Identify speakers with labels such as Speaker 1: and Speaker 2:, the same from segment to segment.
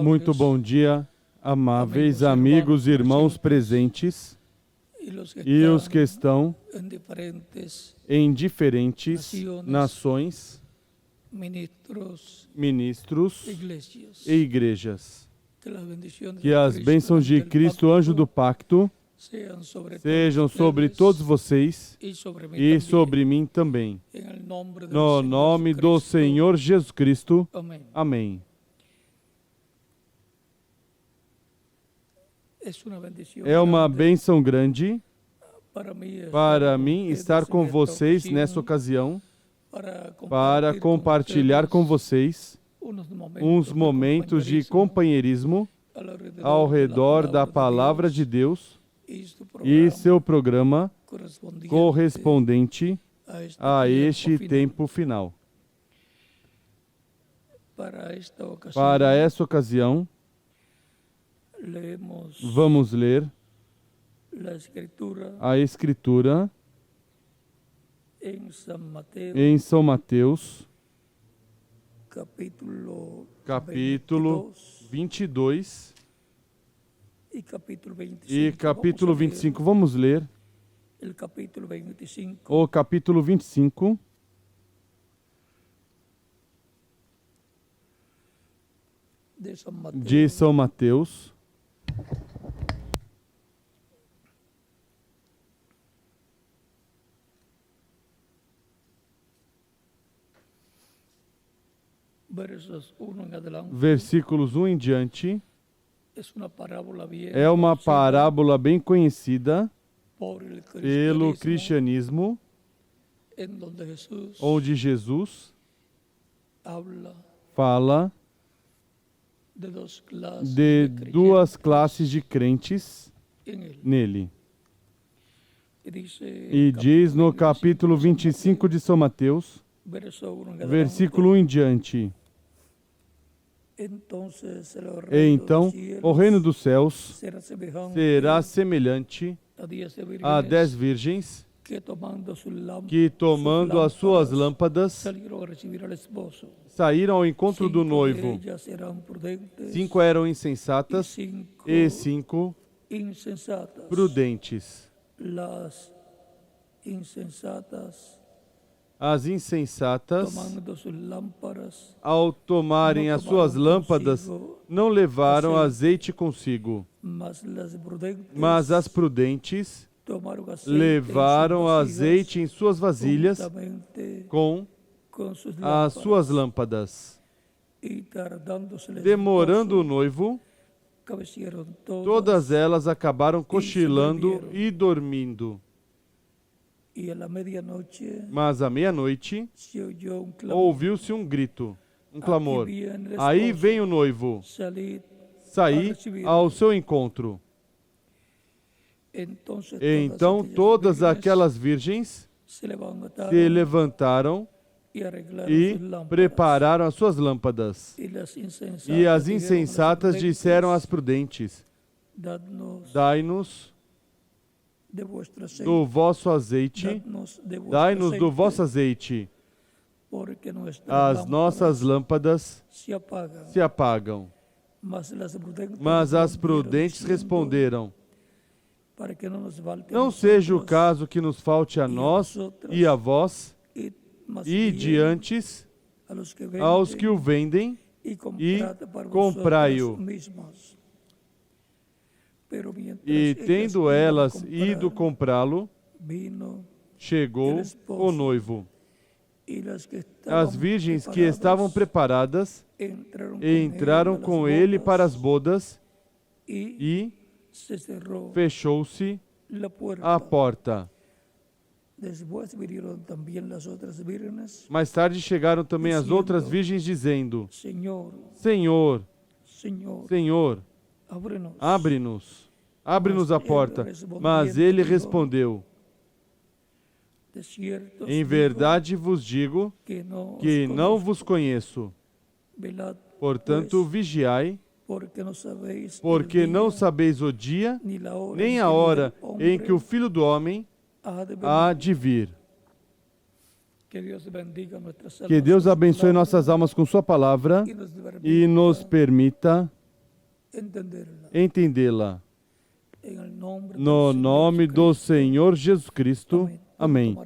Speaker 1: Muito bom dia, amáveis amigos e irmãos presentes e os que estão em diferentes nações, ministros e igrejas. Que as bênçãos de Cristo, anjo do pacto, sejam sobre todos vocês e sobre mim também. No nome do Senhor Jesus Cristo. Amém. É uma bênção grande para mim estar com vocês nessa ocasião, para compartilhar com vocês uns momentos de companheirismo ao redor da Palavra de Deus e seu programa correspondente a este tempo final. Para essa ocasião, vamos ler a Escritura em São Mateus, capítulo 22 e capítulo 25. Vamos ler o capítulo 25 de São Mateus. Versículos 1 em diante. É uma parábola bem conhecida pelo cristianismo, onde Jesus fala de duas classes de crentes nele. E diz no capítulo 25 de São Mateus, versículo 1 em diante: Então, o reino dos céus será semelhante a 10 virgens que, tomando as suas lâmpadas, saíram ao encontro do noivo. 5 eram insensatas e 5 prudentes. As insensatas, ao tomarem as suas lâmpadas, não levaram azeite consigo, mas as prudentes levaram azeite em suas vasilhas com as suas lâmpadas. Demorando o noivo, todas elas acabaram cochilando e dormindo. Mas à meia-noite ouviu-se um grito, um clamor: Aí vem o noivo, saí ao seu encontro. Então todas aquelas virgens se levantaram e prepararam as suas lâmpadas. E as insensatas disseram às prudentes: Dai-nos do vosso azeite, dai-nos do vosso azeite. As nossas lâmpadas se apagam. Mas as prudentes responderam: Não seja o caso que nos falte a nós e a vós, e diante aos que o vendem, e comprai-o. E tendo elas ido comprá-lo, chegou o noivo. As virgens que estavam preparadas entraram com ele para as bodas, e fechou-se a porta. Mais tarde chegaram também as outras virgens, dizendo: Senhor, Senhor, abre-nos a porta. Mas ele respondeu: Em verdade vos digo que não vos conheço. Portanto, vigiai, porque não sabeis o dia, nem a hora em que o Filho do Homem há de vir. Que Deus abençoe nossas almas com sua palavra e nos permita entendê-la. No nome do Senhor Jesus Cristo. Amém.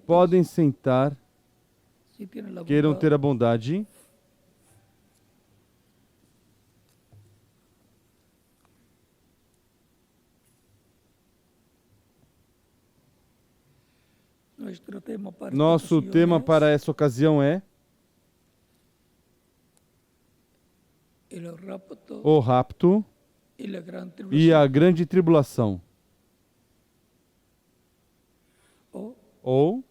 Speaker 1: Podem sentar. Queiram ter a bondade. Nosso tema para essa ocasião é o rapto e a grande tribulação. Ou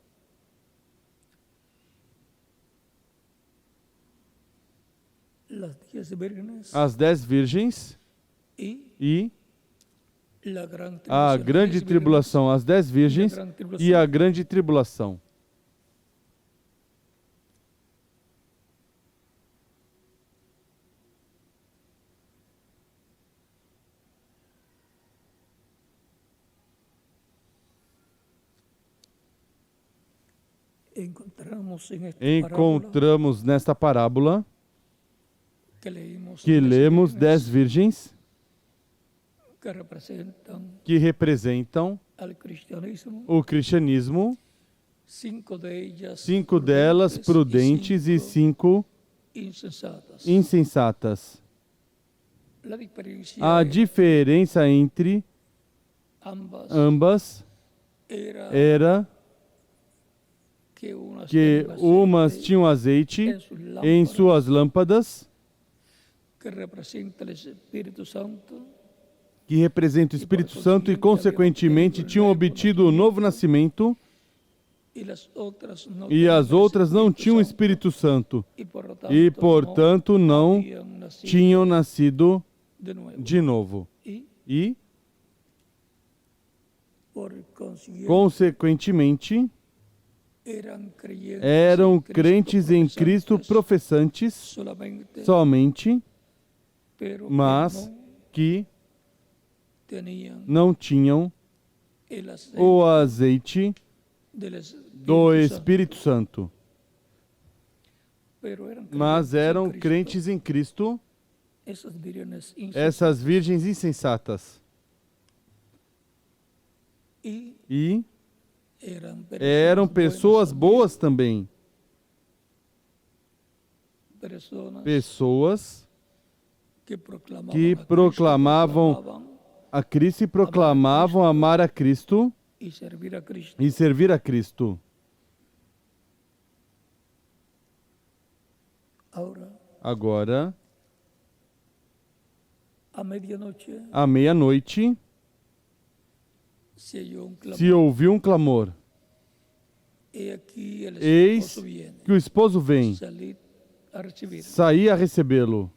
Speaker 1: as 10 virgens e a grande tribulação. As 10 virgens e a grande tribulação. Encontramos nesta parábola que lemos 10 virgens que representam o cristianismo, 5 delas prudentes e 5 insensatas. A diferença entre ambas era que umas tinham azeite em suas lâmpadas, que representa o Espírito Santo e, consequentemente, tinham obtido o novo nascimento, e as outras não tinham o Espírito Santo e, portanto, não tinham nascido de novo. E, consequentemente, eram crentes em Cristo professantes somente, mas que não tinham o azeite do Espírito Santo. Mas eram crentes em Cristo, essas virgens insensatas. E eram pessoas boas também. Pessoas que proclamavam a Cristo e proclamavam amar a Cristo e servir a Cristo. Agora, à meia-noite, se ouviu um clamor: eis que o esposo vem, saí a recebê-lo.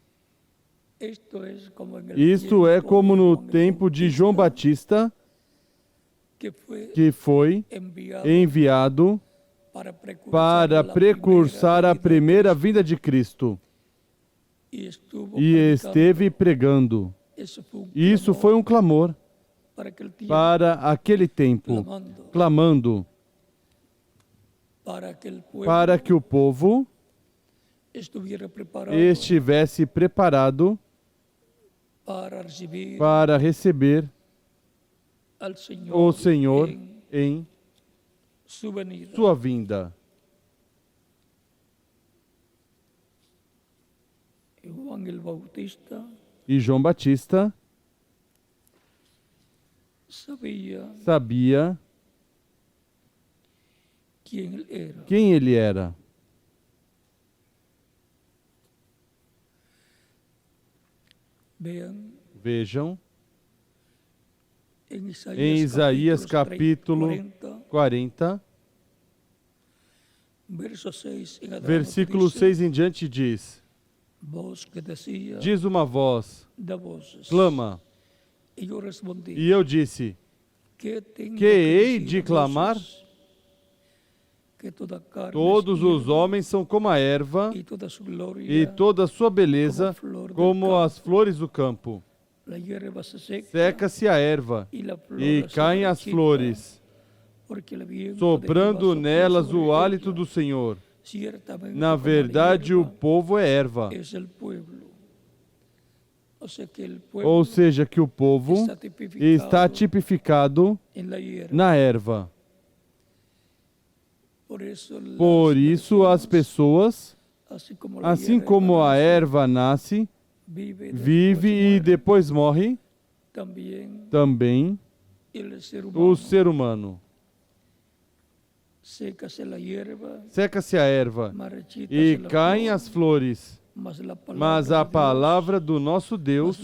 Speaker 1: Isto é como no tempo de João Batista, que foi enviado para precursar a primeira vinda de Cristo e esteve pregando. Isso foi um clamor para aquele tempo, clamando para que o povo estivesse preparado para receber o Senhor em sua vinda. E João Batista sabia quem ele era. Vejam, em Isaías capítulo 40, versículo 6 em diante diz: diz uma voz, clama. E eu disse: que hei de clamar? Todos os homens são como a erva, e toda a sua beleza como as flores do campo. Seca-se a erva, e caem as flores, soprando nelas o hálito do Senhor. Na verdade, o povo é erva. Ou seja, que o povo está tipificado na erva. Por isso, as pessoas, assim como a erva nasce, vive e depois morre, também o ser humano. Seca-se a erva e caem as flores, mas a palavra do nosso Deus,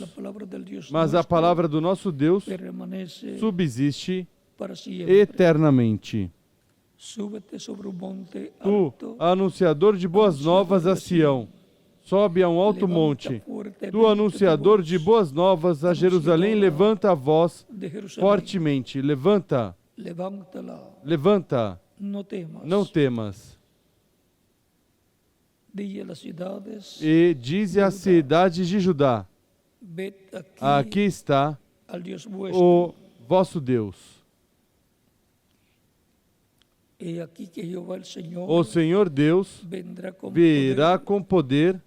Speaker 1: subsiste eternamente. Tu, anunciador de boas novas a Sião, sobe a um alto monte. Tu, anunciador de boas novas a Jerusalém, levanta a voz fortemente. Levanta. Não temas. E dize às cidades de Judá: aqui está o vosso Deus. O Senhor Deus virá com poder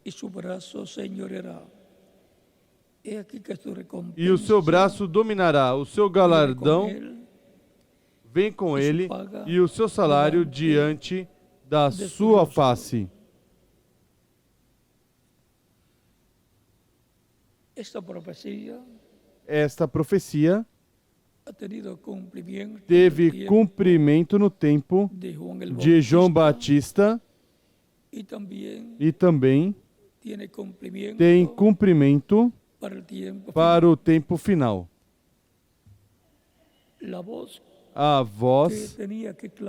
Speaker 1: e o seu braço dominará. O seu galardão vem com ele e o seu salário diante da sua face. Esta profecia teve cumprimento no tempo de João Batista e também tem cumprimento para o tempo final. A voz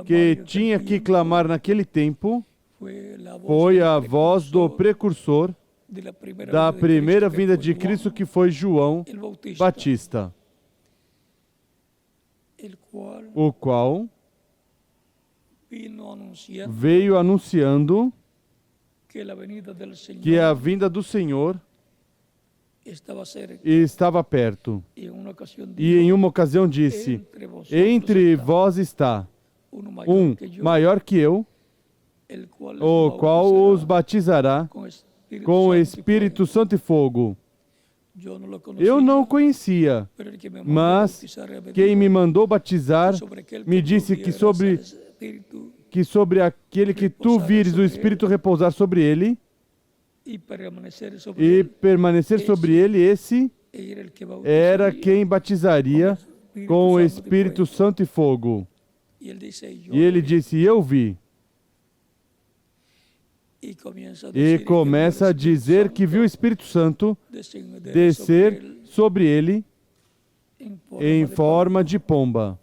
Speaker 1: que tinha que clamar naquele tempo foi a voz do precursor da primeira vinda de Cristo, que foi João Batista, o qual veio anunciando que a vinda do Senhor estava perto. E em uma ocasião disse: entre vós está um maior que eu, o qual os batizará com o Espírito Santo e fogo. Eu não o conhecia, mas quem me mandou batizar me disse que sobre aquele que tu vires o Espírito repousar sobre ele e permanecer sobre ele, esse era quem batizaria com o Espírito Santo e fogo. E ele disse: eu vi. E começa a dizer que viu o Espírito Santo descer sobre ele em forma de pomba.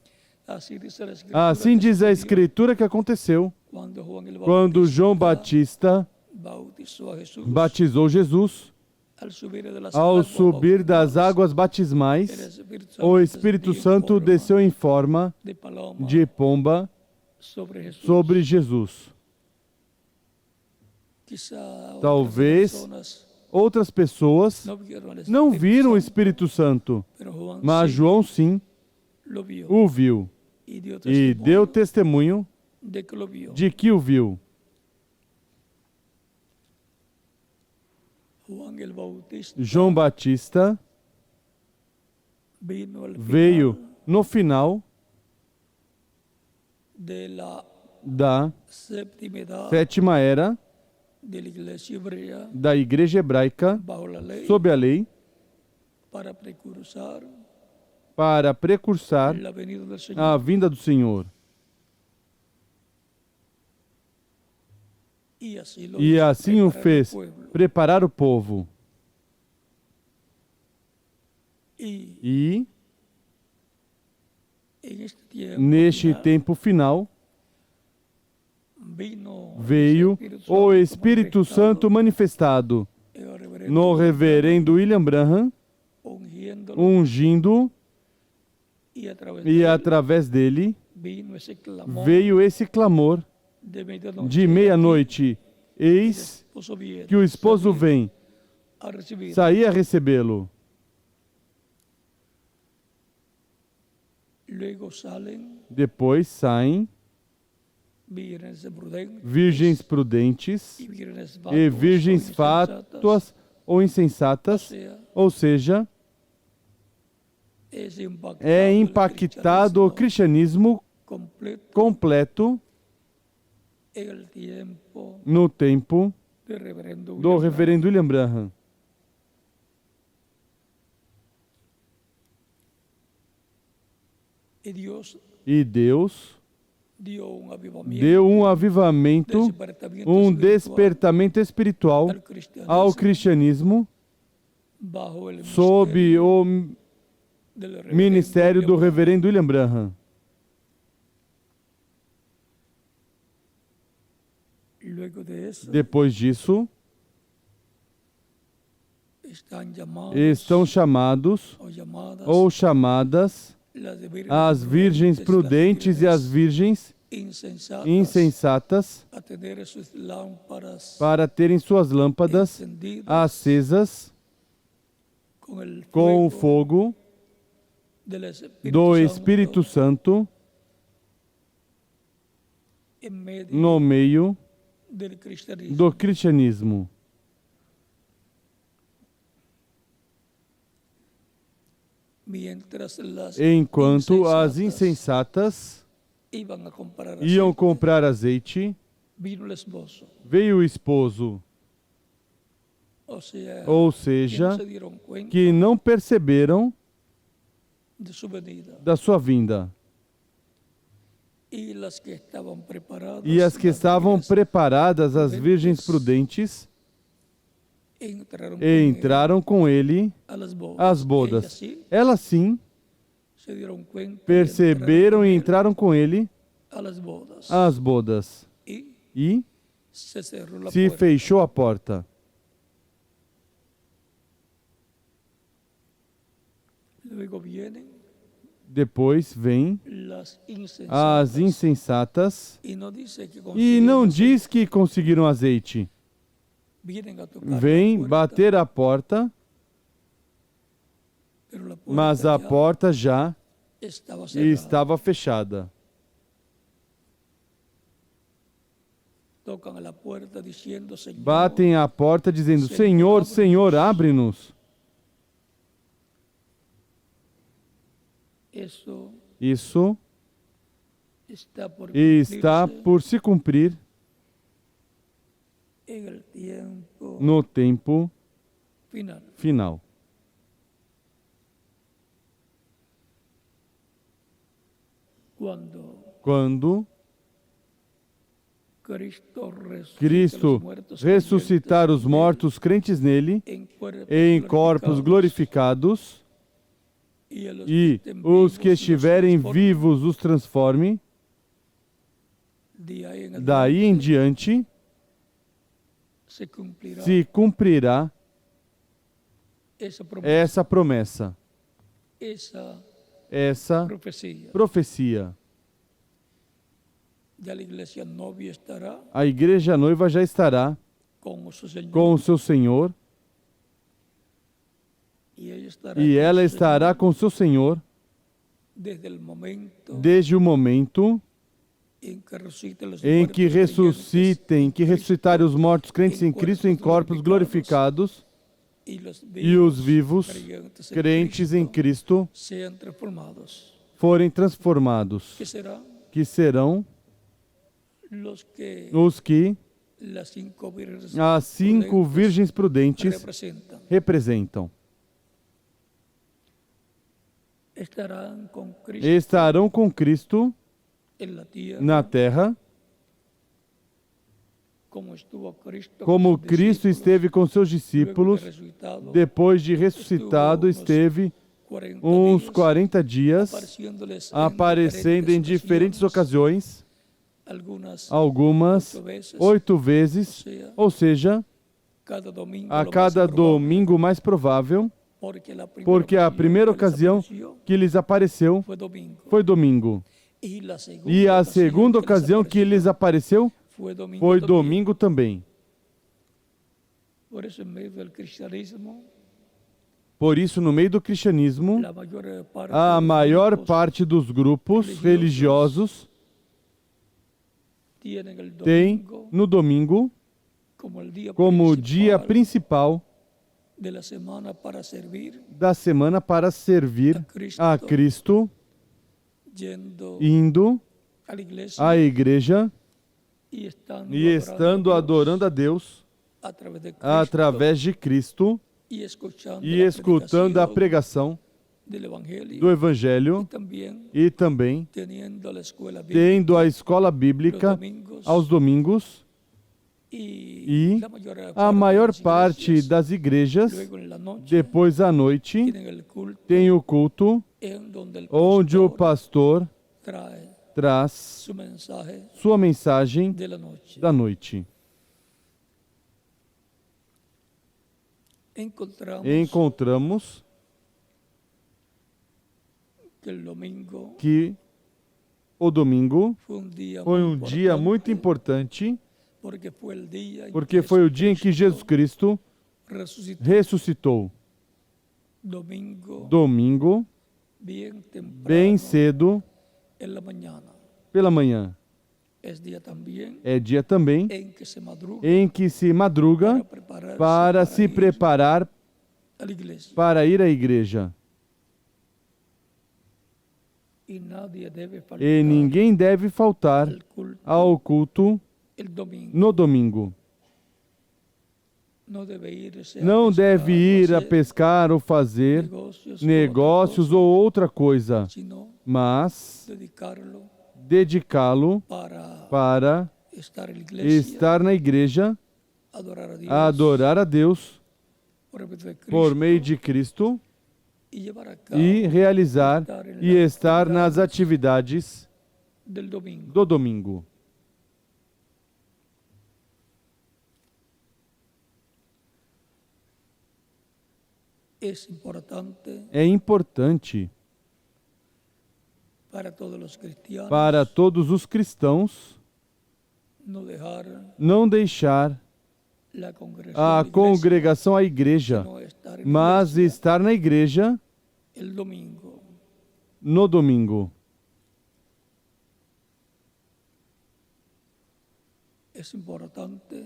Speaker 1: Assim diz a Escritura que aconteceu quando João Batista batizou Jesus. Ao subir das águas batismais, o Espírito Santo desceu em forma de pomba sobre Jesus. Talvez outras pessoas não viram o Espírito Santo, mas João sim o viu e deu testemunho de que o viu. João Batista veio no final da sétima era da Igreja Hebraica sob a lei para precursar a vinda do Senhor. E assim o fez preparar o povo. E neste tempo final veio o Espírito Santo manifestado no reverendo William Branham, ungindo, e através dele veio esse clamor de meia-noite: eis que o esposo vem, saí a recebê-lo. Depois saem virgens prudentes e virgens fátuas ou insensatas, ou seja, é impactado o cristianismo completo no tempo do reverendo William Branham. E Deus deu um avivamento, um despertamento espiritual ao cristianismo sob o ministério do reverendo William Branham. Depois disso, estão chamados ou chamadas as virgens prudentes e as virgens insensatas para terem suas lâmpadas acesas com o fogo do Espírito Santo no meio do cristianismo. Enquanto as insensatas iam comprar azeite, veio o esposo. Ou seja, que não perceberam da sua vinda. E as que estavam preparadas, as virgens prudentes, entraram com ele às bodas. Elas sim perceberam e entraram com ele às bodas. E se fechou a porta. Depois vêm as insensatas e não diz que conseguiram azeite. Vêm bater a porta, mas a porta já estava fechada. Batem a porta dizendo: Senhor, Senhor, abre-nos. Isso está por se cumprir no tempo final. Quando Cristo ressuscitar os mortos crentes nele em corpos glorificados, e os que estiverem vivos os transforme, daí em diante se cumprirá essa promessa, essa profecia. A igreja noiva já estará com o seu Senhor, e ela estará com seu Senhor desde o momento em que ressuscitarem os mortos crentes em Cristo em corpos glorificados e os vivos crentes em Cristo forem transformados, que serão os que as 5 virgens prudentes representam. Estarão com Cristo na terra, como Cristo esteve com seus discípulos, depois de ressuscitado, esteve uns 40 dias, aparecendo em diferentes ocasiões, algumas 8 vezes, ou seja, a cada domingo mais provável, porque a primeira ocasião que lhes apareceu foi domingo. E a segunda ocasião que lhes apareceu foi domingo Por isso, no meio do cristianismo, a maior parte dos grupos religiosos tem no domingo como o dia principal da semana para servir a Cristo, indo à igreja e estando adorando a Deus através de Cristo e escutando a pregação do Evangelho e também tendo a escola bíblica aos domingos. E a maior parte das igrejas, depois à noite, tem o culto onde o pastor traz sua mensagem da noite. Encontramos que o domingo foi um dia muito importante, porque foi o dia em que Jesus Cristo ressuscitou. Domingo, bem cedo, pela manhã. É dia também em que se madruga para se preparar para ir à igreja. E ninguém deve faltar ao culto no domingo. Não deve ir a pescar ou fazer negócios ou outra coisa, mas dedicá-lo para estar na igreja, adorar a Deus por meio de Cristo e realizar e estar nas atividades do domingo. É importante para todos os cristãos não deixar a congregação, a igreja, mas estar na igreja no domingo.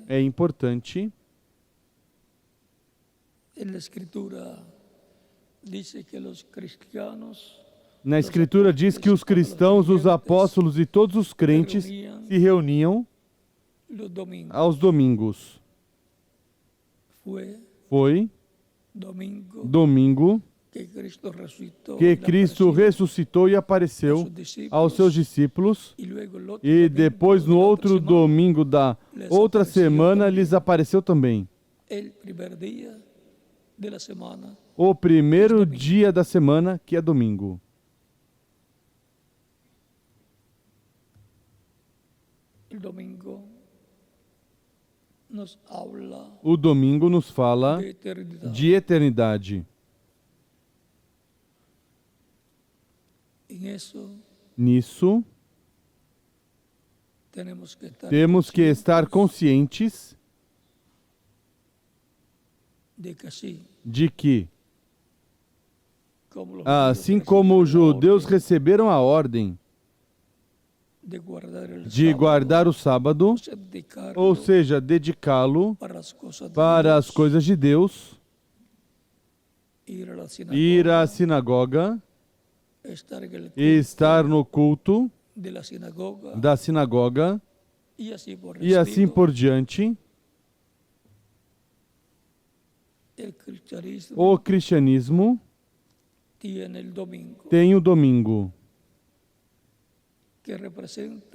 Speaker 1: É importante. Na Escritura diz que os cristãos, os apóstolos e todos os crentes se reuniam aos domingos. Foi domingo que Cristo ressuscitou e apareceu aos seus discípulos, e depois no outro domingo da outra semana lhes apareceu também. O primeiro dia da semana, que é domingo. O domingo nos fala de eternidade. Nisso, temos que estar conscientes de que, assim como os judeus receberam a ordem de guardar o sábado, ou seja, dedicá-lo para as coisas de Deus, ir à sinagoga, estar no culto da sinagoga e assim por diante, o cristianismo tem o domingo,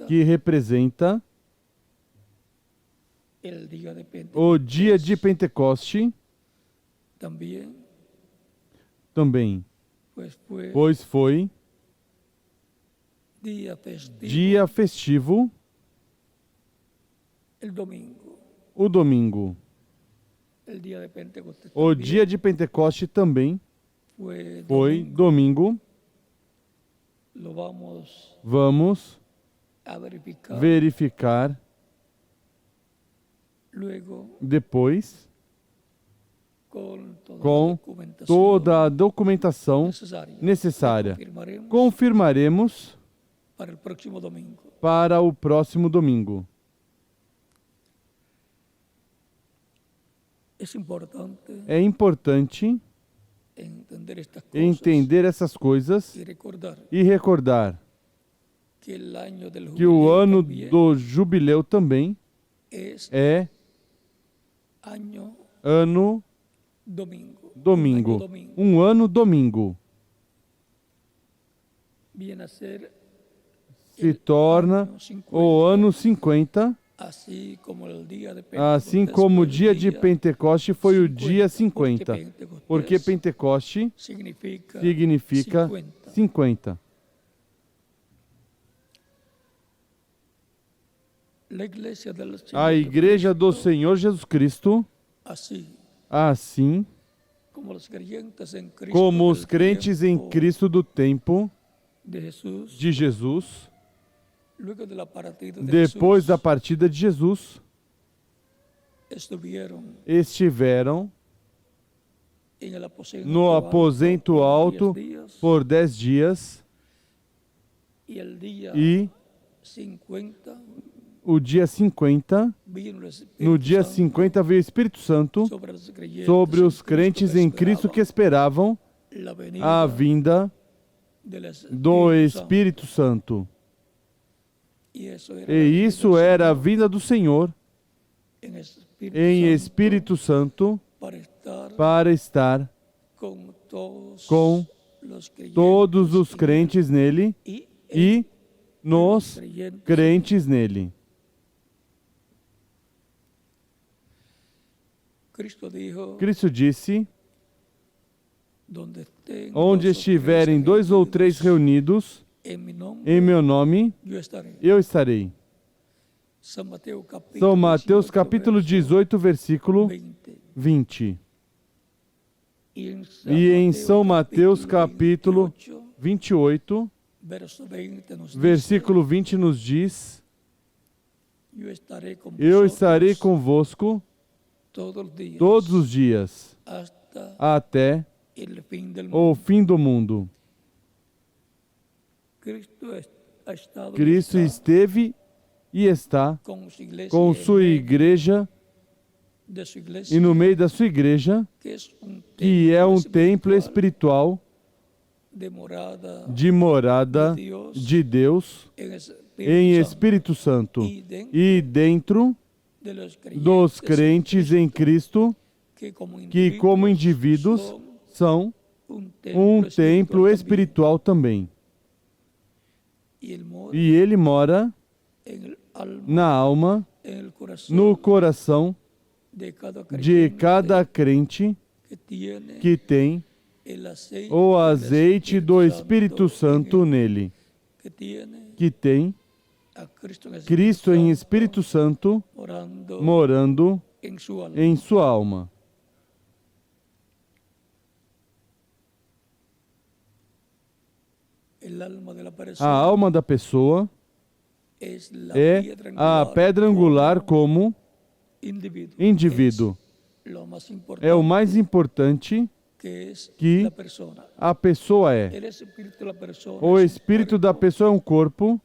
Speaker 1: que representa o dia de Pentecoste também, pois foi dia festivo o domingo. O dia de Pentecoste também foi domingo. Vamos verificar com toda a documentação necessária. Confirmaremos para o próximo domingo. É importante entender essas coisas e recordar que o ano do jubileu também é ano domingo. Um ano domingo. Se torna o ano 50, assim como o dia de Pentecoste foi o dia 50, porque Pentecoste significa 50. A Igreja do Senhor Jesus Cristo, assim como os crentes em Cristo do tempo de Jesus, depois da partida de Jesus, estiveram no aposento alto por 10 dias e o dia 50, no dia 50 veio o Espírito Santo sobre os crentes em Cristo que esperavam a vinda do Espírito Santo. E isso era a vinda do Senhor em Espírito Santo para estar com todos os crentes nele e nos crentes nele. Cristo disse: onde estiverem 2 ou 3 reunidos em meu nome, eu estarei. São Mateus capítulo 18, versículo 20. E em São Mateus capítulo 28, versículo 20 nos diz: eu estarei convosco todos os dias, até o fim do mundo. Cristo esteve e está com sua igreja e no meio da sua igreja, que é um templo espiritual de morada de Deus em Espírito Santo e dentro dos crentes em Cristo, que como indivíduos são um templo espiritual também. E ele mora na alma, no coração de cada crente que tem o azeite do Espírito Santo nele, que tem Cristo em Espírito Santo morando em sua alma. A alma da pessoa é a pedra angular como indivíduo. É o mais importante que a pessoa é. O espírito da pessoa é um corpo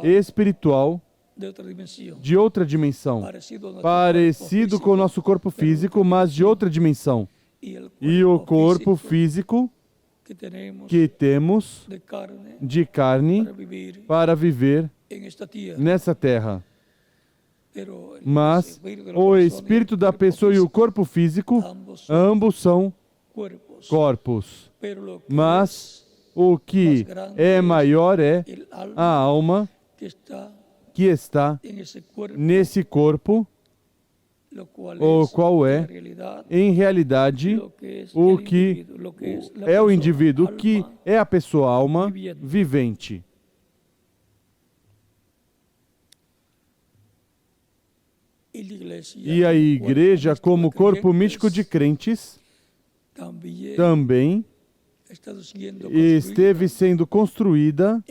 Speaker 1: espiritual de outra dimensão, parecido com o nosso corpo físico, mas de outra dimensão. E o corpo físico que temos de carne para viver nessa terra. Mas o espírito da pessoa e o corpo físico, ambos são corpos. Mas o que é maior é a alma que está nesse corpo, o qual é, em realidade, o que é o indivíduo, que é a pessoa, a alma vivente. E a igreja, como corpo místico de crentes, também esteve sendo construída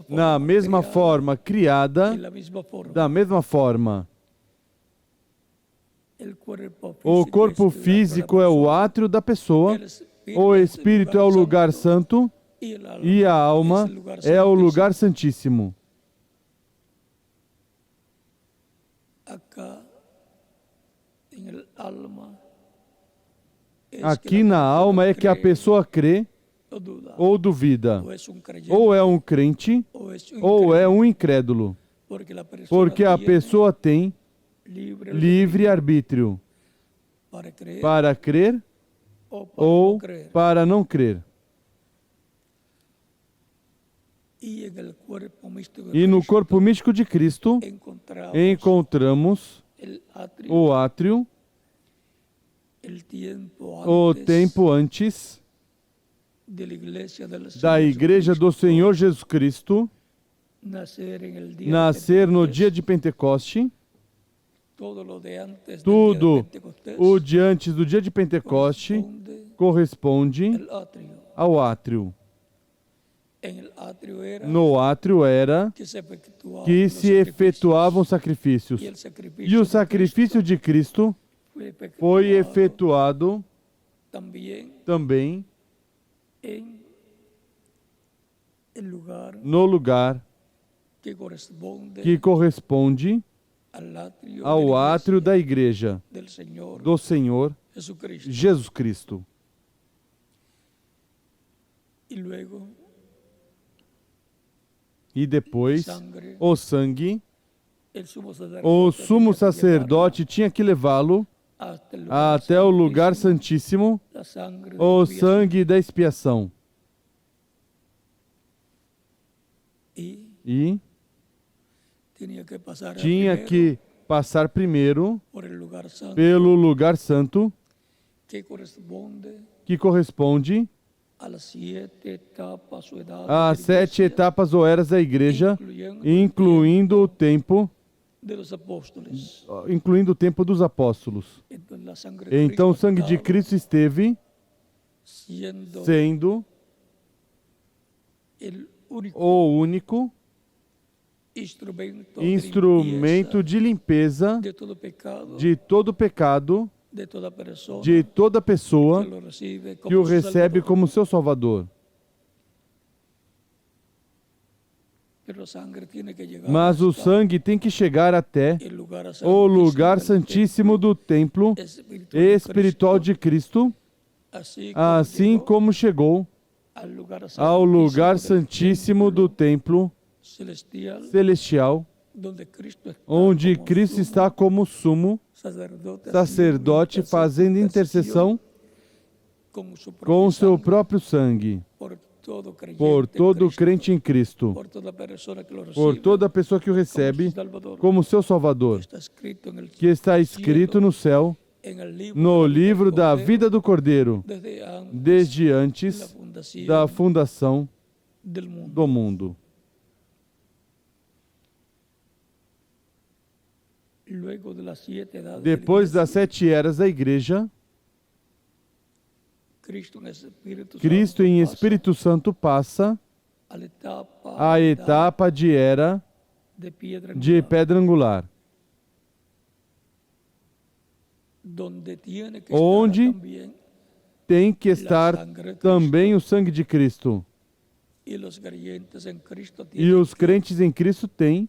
Speaker 1: na mesma forma, criada da mesma forma. O corpo físico é o átrio da pessoa, o espírito é o lugar santo e a alma é o lugar santíssimo. Aqui na alma é que a pessoa crê ou duvida, ou é um crente ou é um incrédulo, porque a pessoa tem livre arbítrio para crer ou para não crer. E no corpo místico de Cristo encontramos o átrio, o tempo antes da Igreja do Senhor Jesus Cristo nascer no dia de Pentecoste. Tudo o de antes do dia de Pentecoste corresponde ao átrio. No átrio era que se efetuavam sacrifícios. E o sacrifício de Cristo foi efetuado também no lugar que corresponde ao átrio da Igreja do Senhor Jesus Cristo. E depois, o sangue, o sumo sacerdote tinha que levá-lo até o lugar santíssimo, o sangue da expiação. E tinha que passar primeiro pelo lugar santo, que corresponde às 7 etapas ou eras da Igreja, incluindo o tempo dos apóstolos. Então o sangue de Cristo esteve sendo o único instrumento de limpeza de todo pecado, de toda pessoa que o recebe como seu Salvador. Mas o sangue tem que chegar até o lugar santíssimo do templo espiritual de Cristo, assim como chegou ao lugar santíssimo do templo celestial, onde Cristo está como sumo sacerdote fazendo intercessão com o seu próprio sangue, por todo crente em Cristo, por toda pessoa que o recebe como seu Salvador, que está escrito no céu, no livro da vida do Cordeiro, desde antes da fundação do mundo. Depois das 7 eras da Igreja, Cristo em Espírito Santo passa a etapa de era de pedra angular, onde tem que estar também o sangue de Cristo. E os crentes em Cristo têm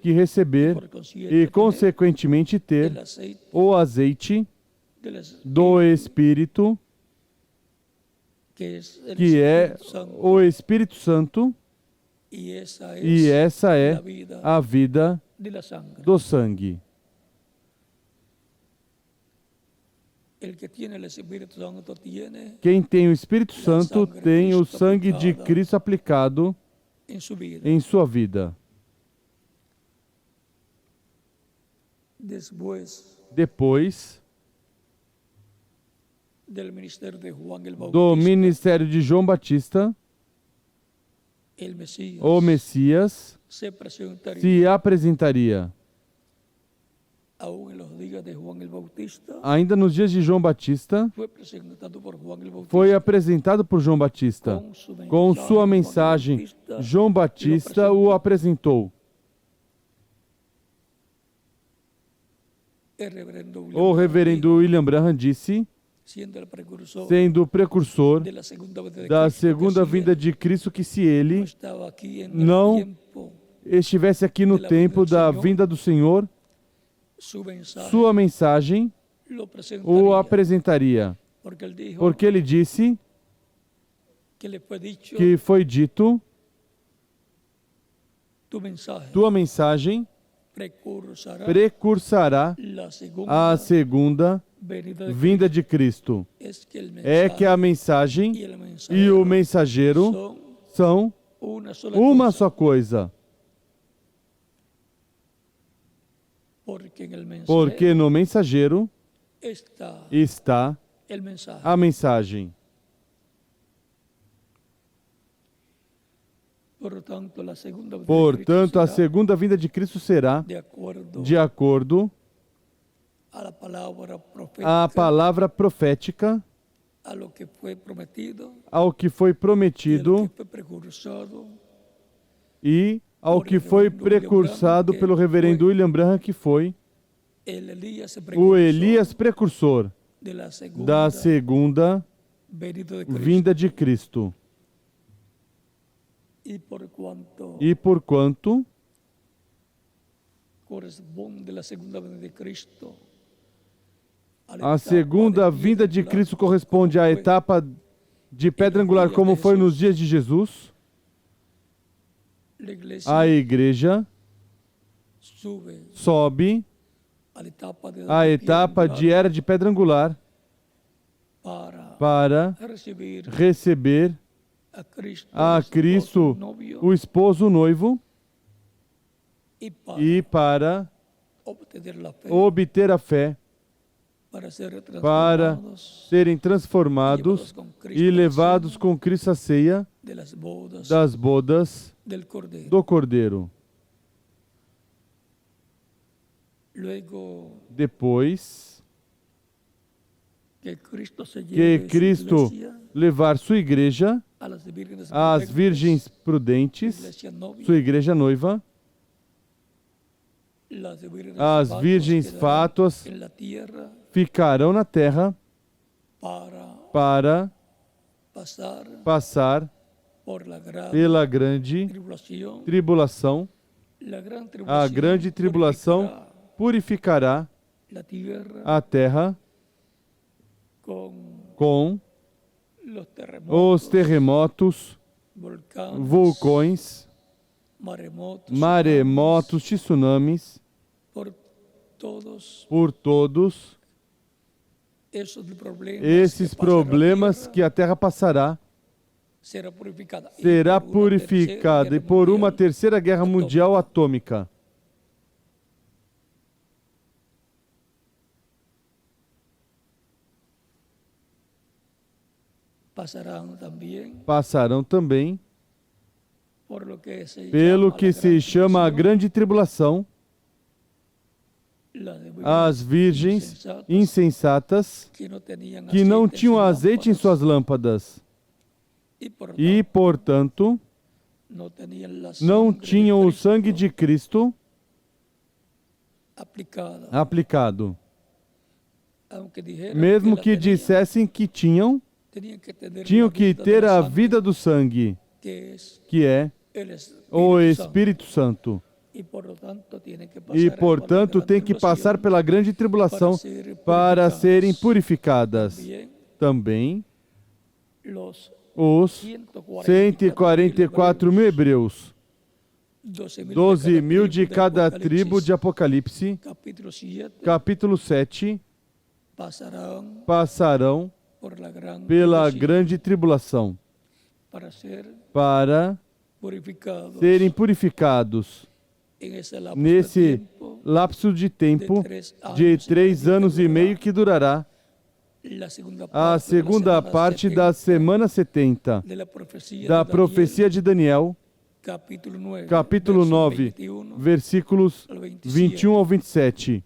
Speaker 1: que receber e, consequentemente, ter o azeite do Espírito, que é o Espírito Santo, e essa é a vida do sangue. Quem tem o Espírito Santo tem o sangue de Cristo aplicado em sua vida. Depois do ministério de João Batista, o Messias se apresentaria. Ainda nos dias de João Batista, foi apresentado por João Batista. Com sua mensagem, João Batista o apresentou. O reverendo William Branham disse, sendo o precursor da segunda vinda de Cristo, que se ele não estivesse aqui no tempo da vinda do Senhor, sua mensagem o apresentaria. Porque ele disse que foi dito, tua mensagem precursará a segunda vinda de Cristo. É que a mensagem e o mensageiro são uma só coisa. Porque no mensageiro está a mensagem. Portanto, a segunda vinda de Cristo será de acordo à palavra profética, ao que foi prometido e ao que foi precursado pelo reverendo William Branham, que foi o Elias precursor da segunda vinda de Cristo. E porquanto a segunda vinda de Cristo corresponde à etapa de pedra angular, como foi nos dias de Jesus, a igreja sobe a etapa de era de pedra angular para receber a Cristo, o esposo noivo, e para obter a fé, para serem transformados e levados com Cristo à ceia das bodas do Cordeiro. Depois que Cristo levar sua igreja, as virgens prudentes, sua igreja noiva, as virgens fátuas ficarão na terra para passar pela grande tribulação. A grande tribulação purificará a terra com os terremotos, vulcões, maremotos, tsunamis, por todos esses problemas que a terra passará, será purificada e por uma terceira guerra mundial atômica. Passarão também pelo que se chama a grande tribulação, as virgens insensatas que não tinham azeite em suas lâmpadas e, portanto, não tinham o sangue de Cristo aplicado. Mesmo que dissessem que tinham que ter a vida do sangue, que é o Espírito Santo. E, portanto, tem que passar pela grande tribulação para serem purificadas. Também os 144 mil hebreus, 12 mil de cada tribo de Apocalipse, capítulo 7, passarão pela grande tribulação para serem purificados nesse lapso de tempo de 3 anos e meio que durará a segunda parte da semana 70 da profecia de Daniel, capítulo 9, versículos 21 ao 27.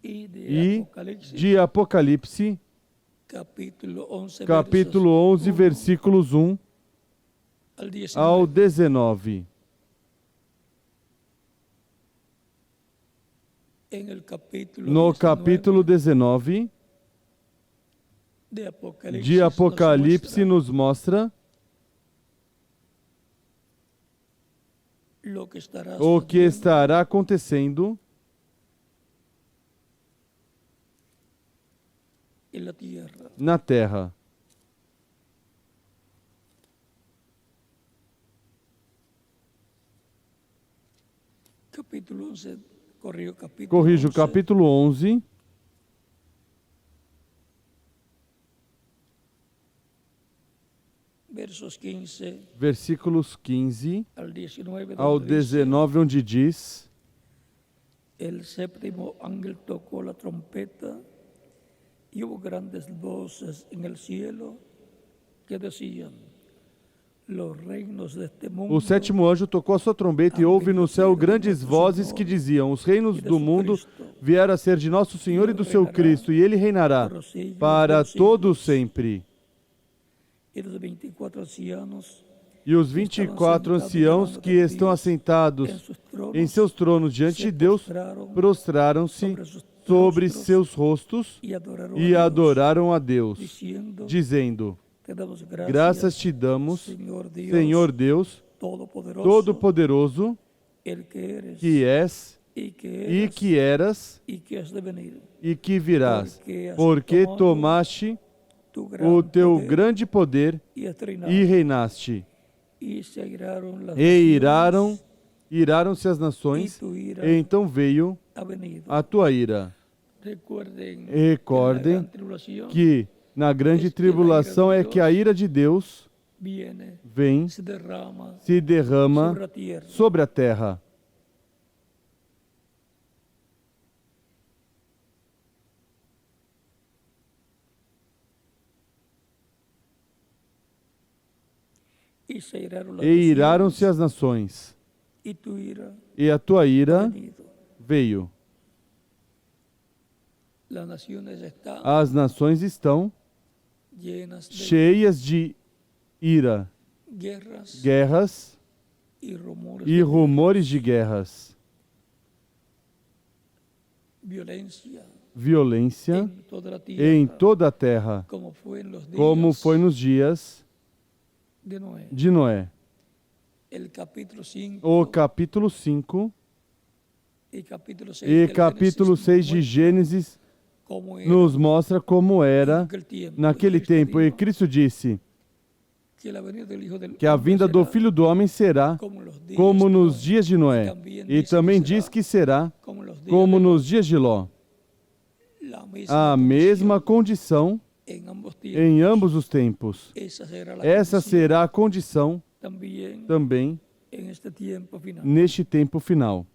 Speaker 1: E de Apocalipse, capítulo 11, versículos 1 ao 19. No capítulo 19 de Apocalipse nos mostra o que estará acontecendo na terra. Corrijo, capítulo 11, versículos 15 ao 19, onde diz:
Speaker 2: El séptimo ángel tocó la trompeta y hubo grandes voces en el cielo que decían: los reinos de este mundo.
Speaker 1: O sétimo anjo tocou a sua trombeta e houve no céu grandes vozes que diziam: os reinos do mundo vieram a ser de nosso Senhor e do seu Cristo, e ele reinará para todo sempre. E os 24 anciãos que estão assentados em seus tronos diante de Deus prostraram-se sobre seus rostos e adoraram a Deus, dizendo: graças te damos, Senhor Deus, Todo-Poderoso, que és e que eras e que virás, porque tomaste o teu grande poder e reinaste. E iraram-se as nações, e então veio a tua ira. Recordem que na grande tribulação é que a ira de Deus vem, se derrama sobre a terra. E iraram-se as nações, e a tua ira veio. As nações estão cheias de ira, guerras e rumores de guerras, violência em toda a terra, como foi nos dias de Noé. O capítulo 5 e capítulo 6 de Gênesis nos mostra como era naquele tempo. E Cristo disse que a vinda do Filho do Homem será como nos dias de Noé. E também diz que será como nos dias de Ló. A mesma condição em ambos os tempos. Essa será a condição também neste tempo final.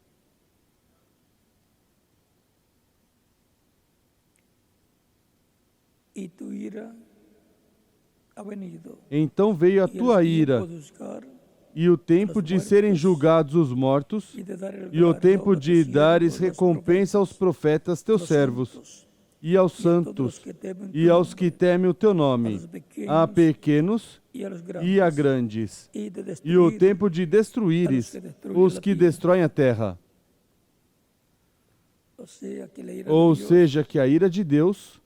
Speaker 1: Então veio a tua ira, e o tempo de serem julgados os mortos, e o tempo de dares recompensa aos profetas teus servos, e aos santos, e aos que temem o teu nome, a pequenos e a grandes, e o tempo de destruíres os que destroem a terra. Ou seja, que a ira de Deus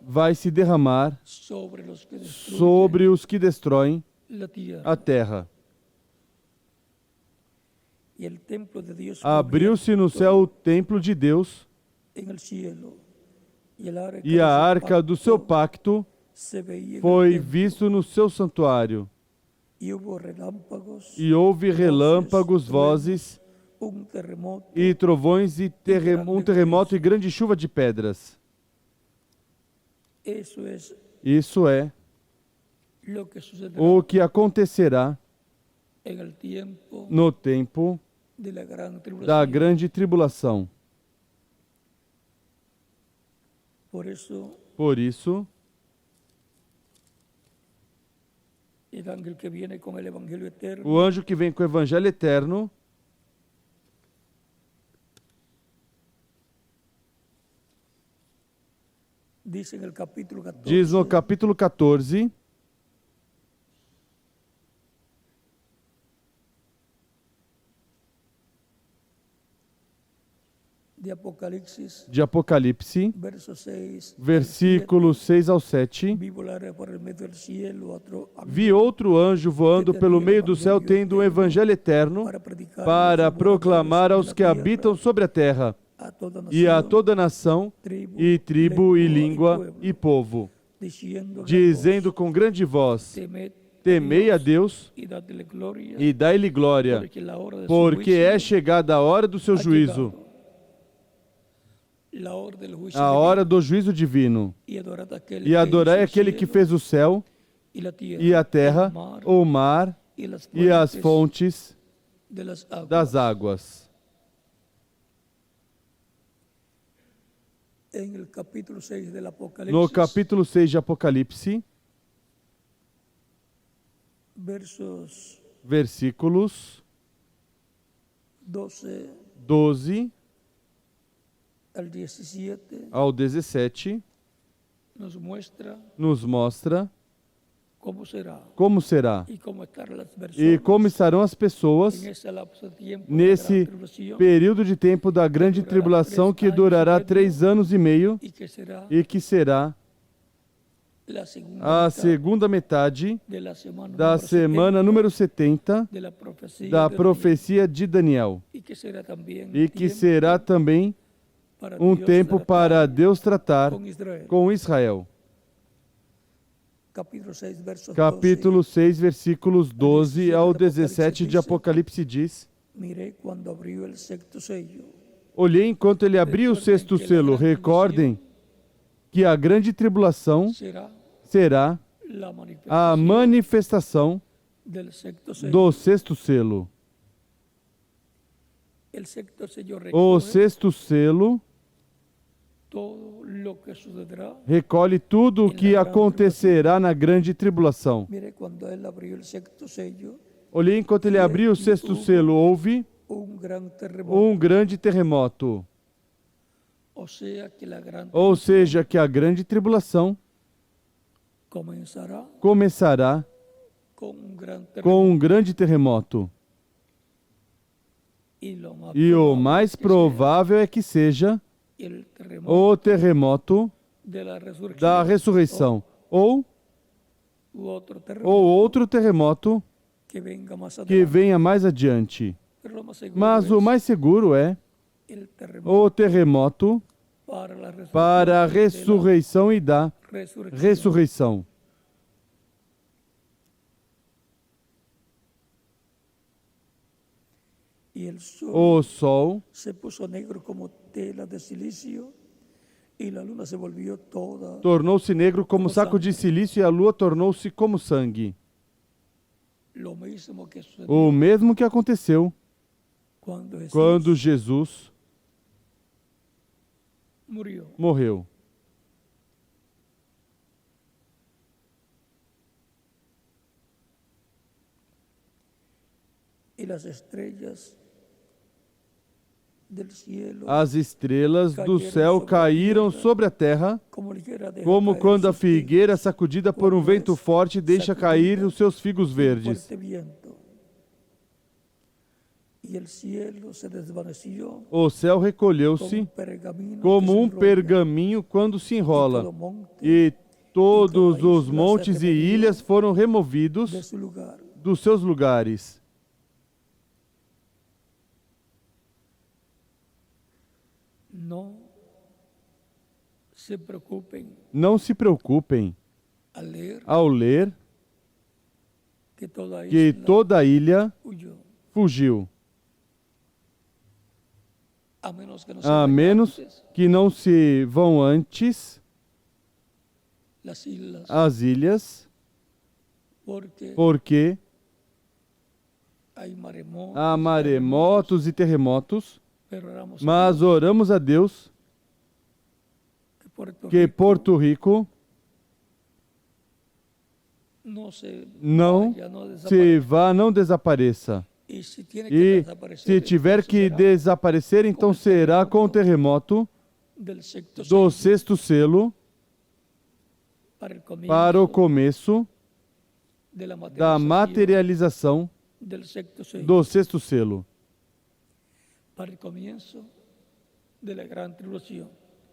Speaker 1: vai se derramar sobre os que destroem a terra. Abriu-se no céu o templo de Deus, e a arca do seu pacto foi visto no seu santuário. E houve relâmpagos, vozes, e trovões, e um terremoto e grande chuva de pedras. Isso é o que acontecerá no tempo da grande tribulação. Por isso, o anjo que vem com o Evangelho eterno diz no capítulo 14, de Apocalipse,
Speaker 2: verso 6,
Speaker 1: versículos 6 ao 7.
Speaker 2: vi volar por el medio del cielo otro
Speaker 1: Vi
Speaker 2: ángel
Speaker 1: outro anjo voando pelo meio do céu, tendo um evangelho eterno para proclamar aos que habitam sobre a terra
Speaker 2: a toda
Speaker 1: e a
Speaker 2: nación,
Speaker 1: toda nação e tribo e língua e povo, dizendo com grande voz: Temei a Deus
Speaker 2: y dadle gloria,
Speaker 1: e dai-lhe glória,
Speaker 2: porque la hora de su
Speaker 1: porque
Speaker 2: juicio
Speaker 1: é chegada a hora do seu
Speaker 2: ha
Speaker 1: juízo,
Speaker 2: llegado. La hora del juicio
Speaker 1: a
Speaker 2: divino,
Speaker 1: hora do juízo divino.
Speaker 2: y adorad aquel
Speaker 1: E adorai
Speaker 2: que hizo el
Speaker 1: aquele que
Speaker 2: cielo
Speaker 1: fez o céu
Speaker 2: y la tierra,
Speaker 1: e a terra,
Speaker 2: el mar
Speaker 1: o mar
Speaker 2: y
Speaker 1: e as fontes
Speaker 2: de las aguas.
Speaker 1: das águas.
Speaker 2: En el capítulo 6 del Apocalipsis,
Speaker 1: No capítulo 6 de Apocalipse,
Speaker 2: versos
Speaker 1: versículos
Speaker 2: 12 al 17,
Speaker 1: ao 17,
Speaker 2: nos
Speaker 1: mostra
Speaker 2: cómo será
Speaker 1: como será
Speaker 2: y cómo estarán las
Speaker 1: e
Speaker 2: personas
Speaker 1: como estarão as pessoas
Speaker 2: en ese lapso de tiempo de
Speaker 1: nesse
Speaker 2: gran tribulación,
Speaker 1: período de tempo da grande tribulação que durará 3 anos e meio
Speaker 2: y que será
Speaker 1: e que será
Speaker 2: la segunda
Speaker 1: a
Speaker 2: mitad
Speaker 1: segunda metade
Speaker 2: de la semana
Speaker 1: da
Speaker 2: número
Speaker 1: semana
Speaker 2: 70
Speaker 1: número 70
Speaker 2: de la profecía
Speaker 1: da
Speaker 2: de
Speaker 1: profecia de Daniel,
Speaker 2: Daniel, y que será también
Speaker 1: e que
Speaker 2: tiempo
Speaker 1: será também
Speaker 2: para Dios
Speaker 1: tempo
Speaker 2: tratar
Speaker 1: para Deus tratar
Speaker 2: con Israel.
Speaker 1: com Israel.
Speaker 2: Capítulo 6, versos
Speaker 1: Capítulo 6, versículos 12 ao 17
Speaker 2: 17
Speaker 1: de Apocalipse diz:
Speaker 2: Miré cuando abrió el sexto sello.
Speaker 1: Olhei enquanto ele abriu o sexto selo. Recordem que a grande tribulação será a manifestação
Speaker 2: del sexto sello.
Speaker 1: do sexto selo.
Speaker 2: El sexto sello
Speaker 1: O
Speaker 2: recoge
Speaker 1: sexto selo
Speaker 2: todo lo que sucederá.
Speaker 1: recolhe tudo o que acontecerá na grande tribulação.
Speaker 2: Mire, cuando él abrió el sexto sello,
Speaker 1: Olhei enquanto ele abriu o sexto selo. Houve
Speaker 2: gran terremoto.
Speaker 1: grande terremoto.
Speaker 2: O sea que la gran
Speaker 1: Ou seja, que a grande tribulação começará
Speaker 2: com
Speaker 1: grande terremoto. E o mais provável é que seja o terremoto da ressurreição, ou outro terremoto que venha mais adiante. Mas o mais seguro é o terremoto para a ressurreição e da ressurreição. O sol
Speaker 2: se puso negro como tela de silicio y la luna se volvió toda
Speaker 1: tornou-se negro como saco de silício e a lua tornou-se como sangue.
Speaker 2: lo mismo que sucedió
Speaker 1: O mesmo que aconteceu
Speaker 2: cuando
Speaker 1: quando Jesus morreu.
Speaker 2: y las estrellas del cielo
Speaker 1: As estrelas do céu caíram sobre a terra, como quando a figueira, sacudida por um vento forte, deixa cair os seus figos verdes. O céu recolheu-se como um pergaminho quando se enrola, e todos os montes e ilhas foram removidos dos seus lugares. Não se preocupem ao ler que toda a ilha fugiu, a menos que não se vão antes as ilhas, porque há maremotos e terremotos, mas oramos a Deus que Porto Rico não desapareça. E se tiver que desaparecer, então será com o terremoto do sexto selo para o começo da materialização do sexto selo.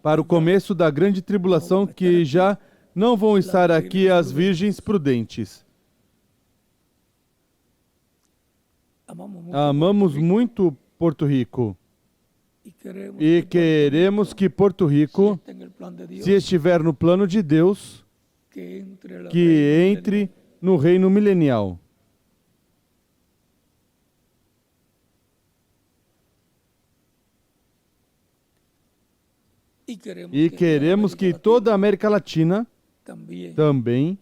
Speaker 1: para o começo da grande tribulação, que já não vão estar aqui as virgens prudentes. Amamos muito Porto Rico e queremos que Porto Rico, se estiver no plano de Deus, que entre no reino milenial. E queremos que toda a América Latina também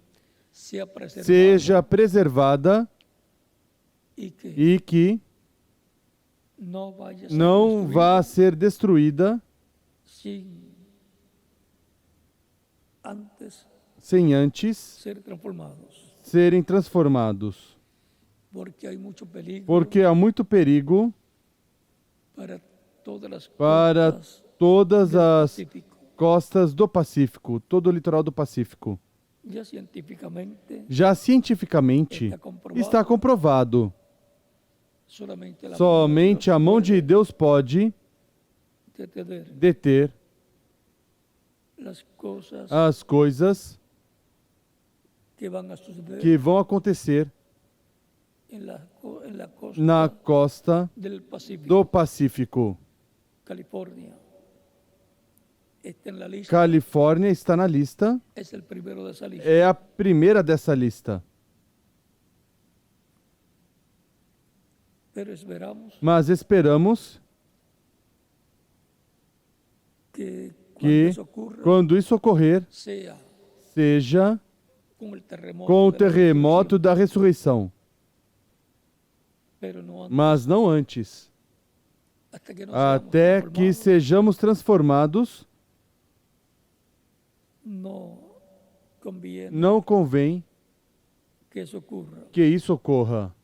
Speaker 1: seja preservada e que não vá ser destruída sem antes serem transformados. Porque há muito perigo para todas as costas do Pacífico, todo o litoral do Pacífico. Já cientificamente está comprovado. Somente a mão de Deus pode deter as coisas que vão acontecer na costa do Pacífico. Califórnia está na lista, é a primeira dessa lista. Mas esperamos que, quando isso ocorrer, seja com o terremoto da ressurreição. Mas não antes. Até que sejamos transformados, não convém que isso ocorra.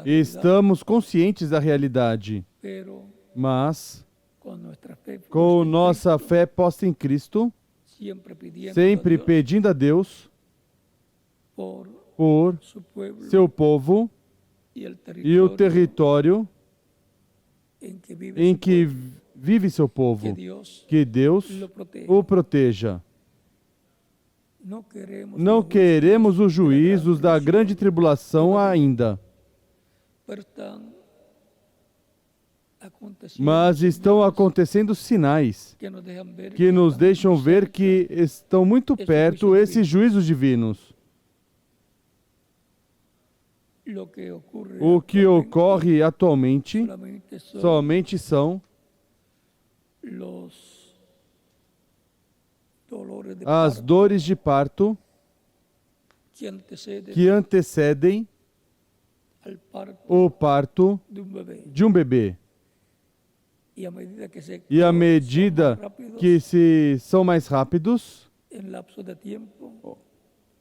Speaker 1: Estamos conscientes da realidade, mas com nossa fé posta em Cristo, sempre pedindo a Deus por seu povo e o território em que vive seu povo, que Deus o proteja. Não queremos os juízos da grande tribulação ainda, mas estão acontecendo sinais que nos deixam ver que estão muito perto esses juízos divinos. O que ocorre atualmente somente são as dores de parto que antecedem o parto de um bebê. E à medida que são mais rápidos,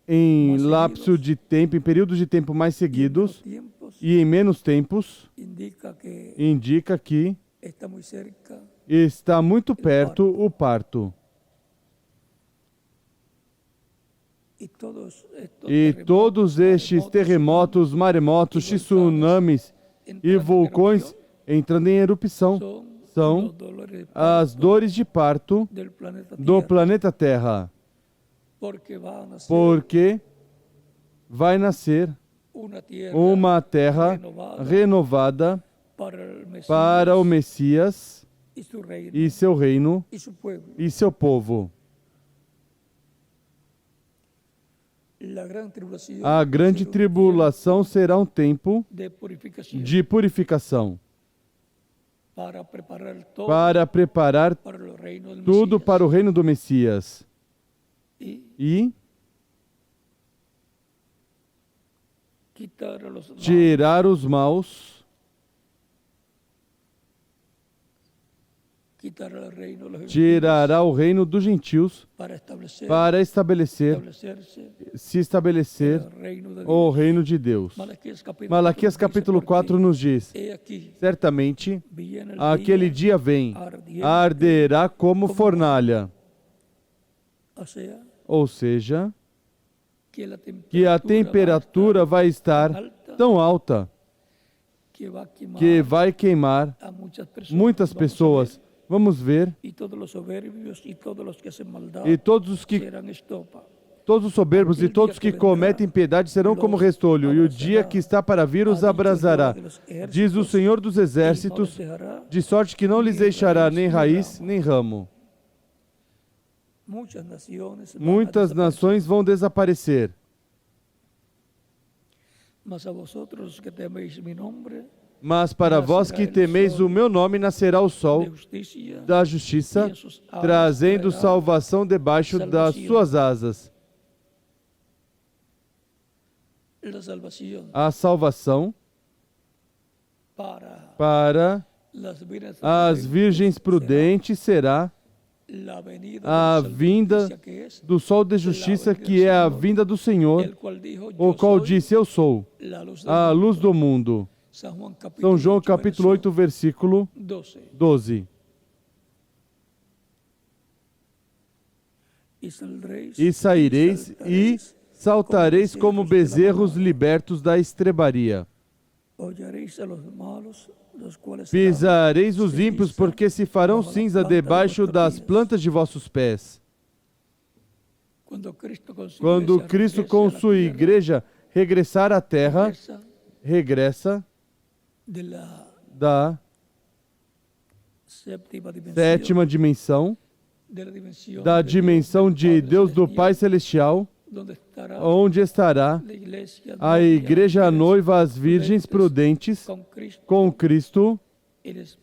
Speaker 1: em lapso de tempo, em períodos de tempo mais seguidos e em menos tempos, indica que está muito perto o parto. E todos estes terremotos, maremotos, tsunamis e vulcões entrando em erupção são as dores de parto do planeta Terra. Porque vai nascer uma terra renovada para o Messias e seu reino e seu povo. A grande tribulação será um tempo de purificação para preparar tudo para o reino do Messias. E tirar os maus, tirará o reino dos gentios para se estabelecer o reino de Deus. Malaquias capítulo 4 nos diz: certamente aquele dia vem, arderá como fornalha. Ou seja, que a temperatura vai estar tão alta que vai queimar muitas pessoas. Vamos ver.
Speaker 2: E todos os soberbios e todos os que hacen maldad
Speaker 1: E todos
Speaker 2: serão estopa.
Speaker 1: os soberbos e todos que cometem piedade serão como restolho, e o dia que está para vir os abrasará, diz o Senhor dos Exércitos, de sorte que não lhes deixará nem raiz nem ramo. Muitas nações vão desaparecer. Mas para vós que temeis o meu nome, nascerá o sol da justiça, trazendo salvação debaixo das suas asas. A salvação para as virgens prudentes será a vinda do sol de justiça, que é a vinda do Senhor, o qual disse: Eu sou a luz do mundo. São João capítulo 8, versículo 12. E saireis e saltareis como bezerros libertos da estrebaria. Pisareis os ímpios, porque se farão cinza debaixo das plantas de vossos pés. Quando Cristo com sua igreja regressar à terra, regressa da sétima dimensão, da dimensão de Deus do Pai Celestial, onde estará a igreja noiva, as virgens prudentes, com Cristo,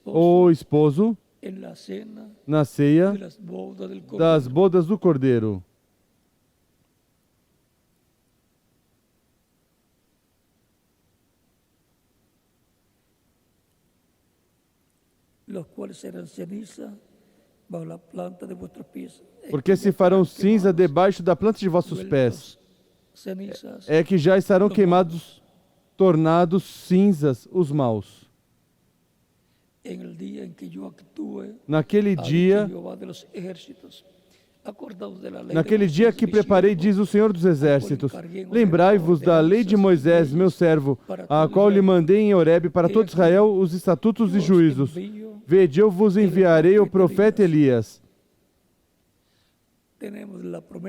Speaker 1: o esposo, na ceia das bodas do Cordeiro. Porque se farão cinza debaixo da planta de vossos pés, é que já estarão queimados, tornados cinzas os maus. Naquele dia que preparei, diz o Senhor dos Exércitos, lembrai-vos da lei de Moisés, meu servo, a qual lhe mandei em Horebe para todo Israel os estatutos e juízos. Vede, eu vos enviarei o profeta Elias.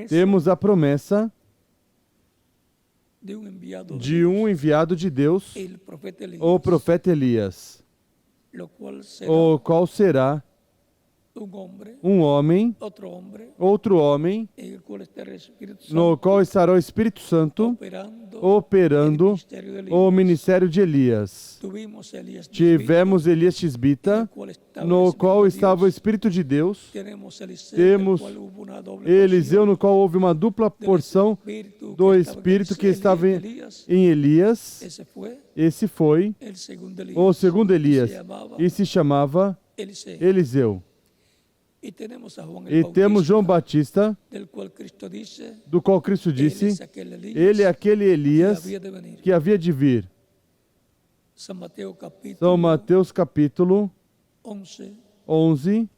Speaker 1: Temos a promessa de um enviado de Deus, o profeta Elias, o qual será um homem, outro homem, no qual estará o Espírito Santo operando o ministério de Elias. Tivemos Elias Tisbita, no qual estava o Espírito de Deus. Temos Eliseu, no qual houve uma dupla porção do Espírito que estava em Elias. Esse foi o segundo Elias, e se chamava Eliseu. E temos João Batista, do qual Cristo disse, ele é aquele Elias que havia de vir. São Mateus capítulo 11.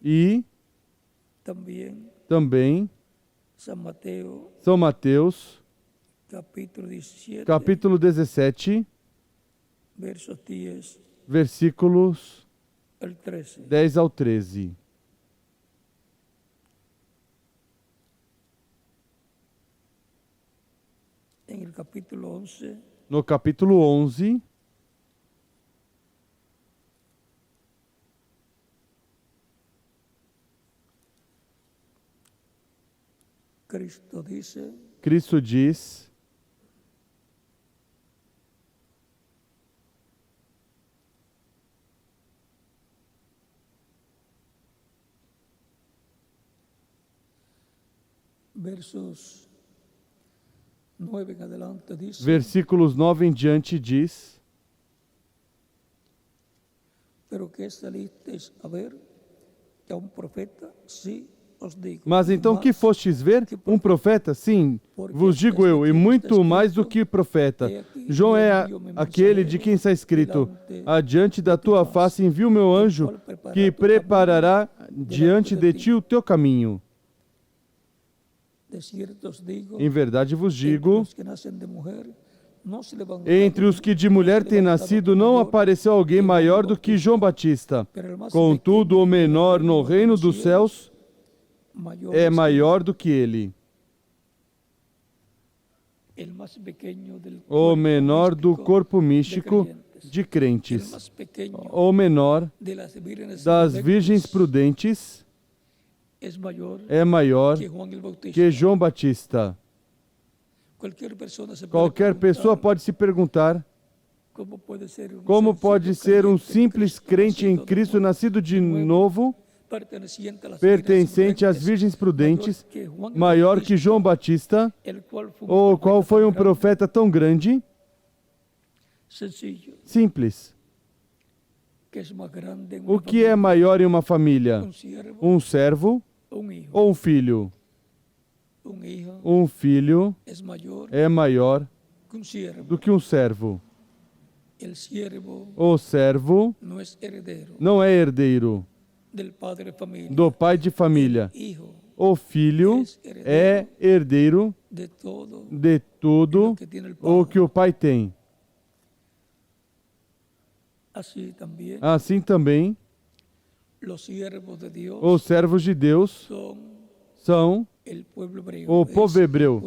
Speaker 1: E também São Mateus capítulo 17, versículos 10 ao 13. No capítulo 11, Cristo diz: versículos 9 em diante diz: Mas então que fostes ver? Um profeta? Sim, vos digo eu, e muito mais do que profeta. João é aquele de quem está escrito: Adiante da tua face envio o meu anjo, que preparará diante de ti o teu caminho.
Speaker 2: De cierto os digo,
Speaker 1: Em verdade vos
Speaker 2: entre
Speaker 1: digo,
Speaker 2: os que nascem de mulher, não se levantará
Speaker 1: entre os que de mulher têm nascido não apareceu alguém maior do que João Batista. Contudo, o menor no reino dos céus é maior do que ele. O menor do corpo místico de crentes. O menor das virgens prudentes é maior que João Batista. Qualquer pessoa pode se perguntar como pode ser um simples crente em Cristo, nascido de novo, pertencente às virgens prudentes, maior que João Batista, o qual foi um profeta tão grande? Simples. O que é maior em uma família? Um servo ou um filho? Um filho é maior do que um servo. O servo não é herdeiro do pai de família. O filho é herdeiro de tudo o que o pai tem. Assim também, os servos de Deus são o povo hebreu.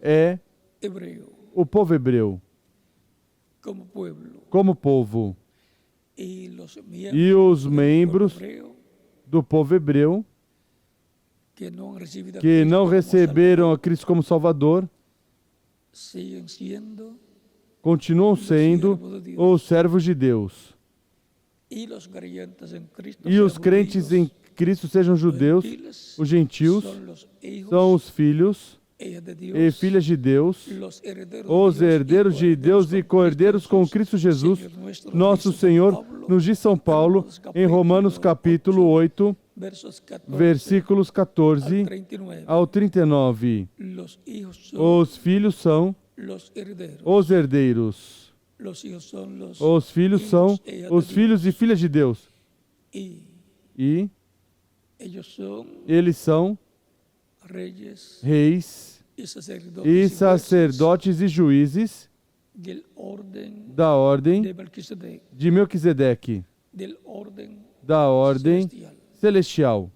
Speaker 1: É o povo hebreu. Como povo. E os membros do povo hebreu que não receberam a Cristo como Salvador continuam sendo os servos de Deus. E os crentes em Cristo, sejam judeus, os gentios, são os filhos e filhas de Deus, os herdeiros de Deus e co-herdeiros com Cristo Jesus, nosso Senhor, nos diz São Paulo, em Romanos capítulo 8, versículos 14 ao 39. Os filhos são os herdeiros. Os filhos são os filhos e filhas de Deus. E eles são reis e sacerdotes e juízes da ordem de Melquisedeque, da ordem celestial.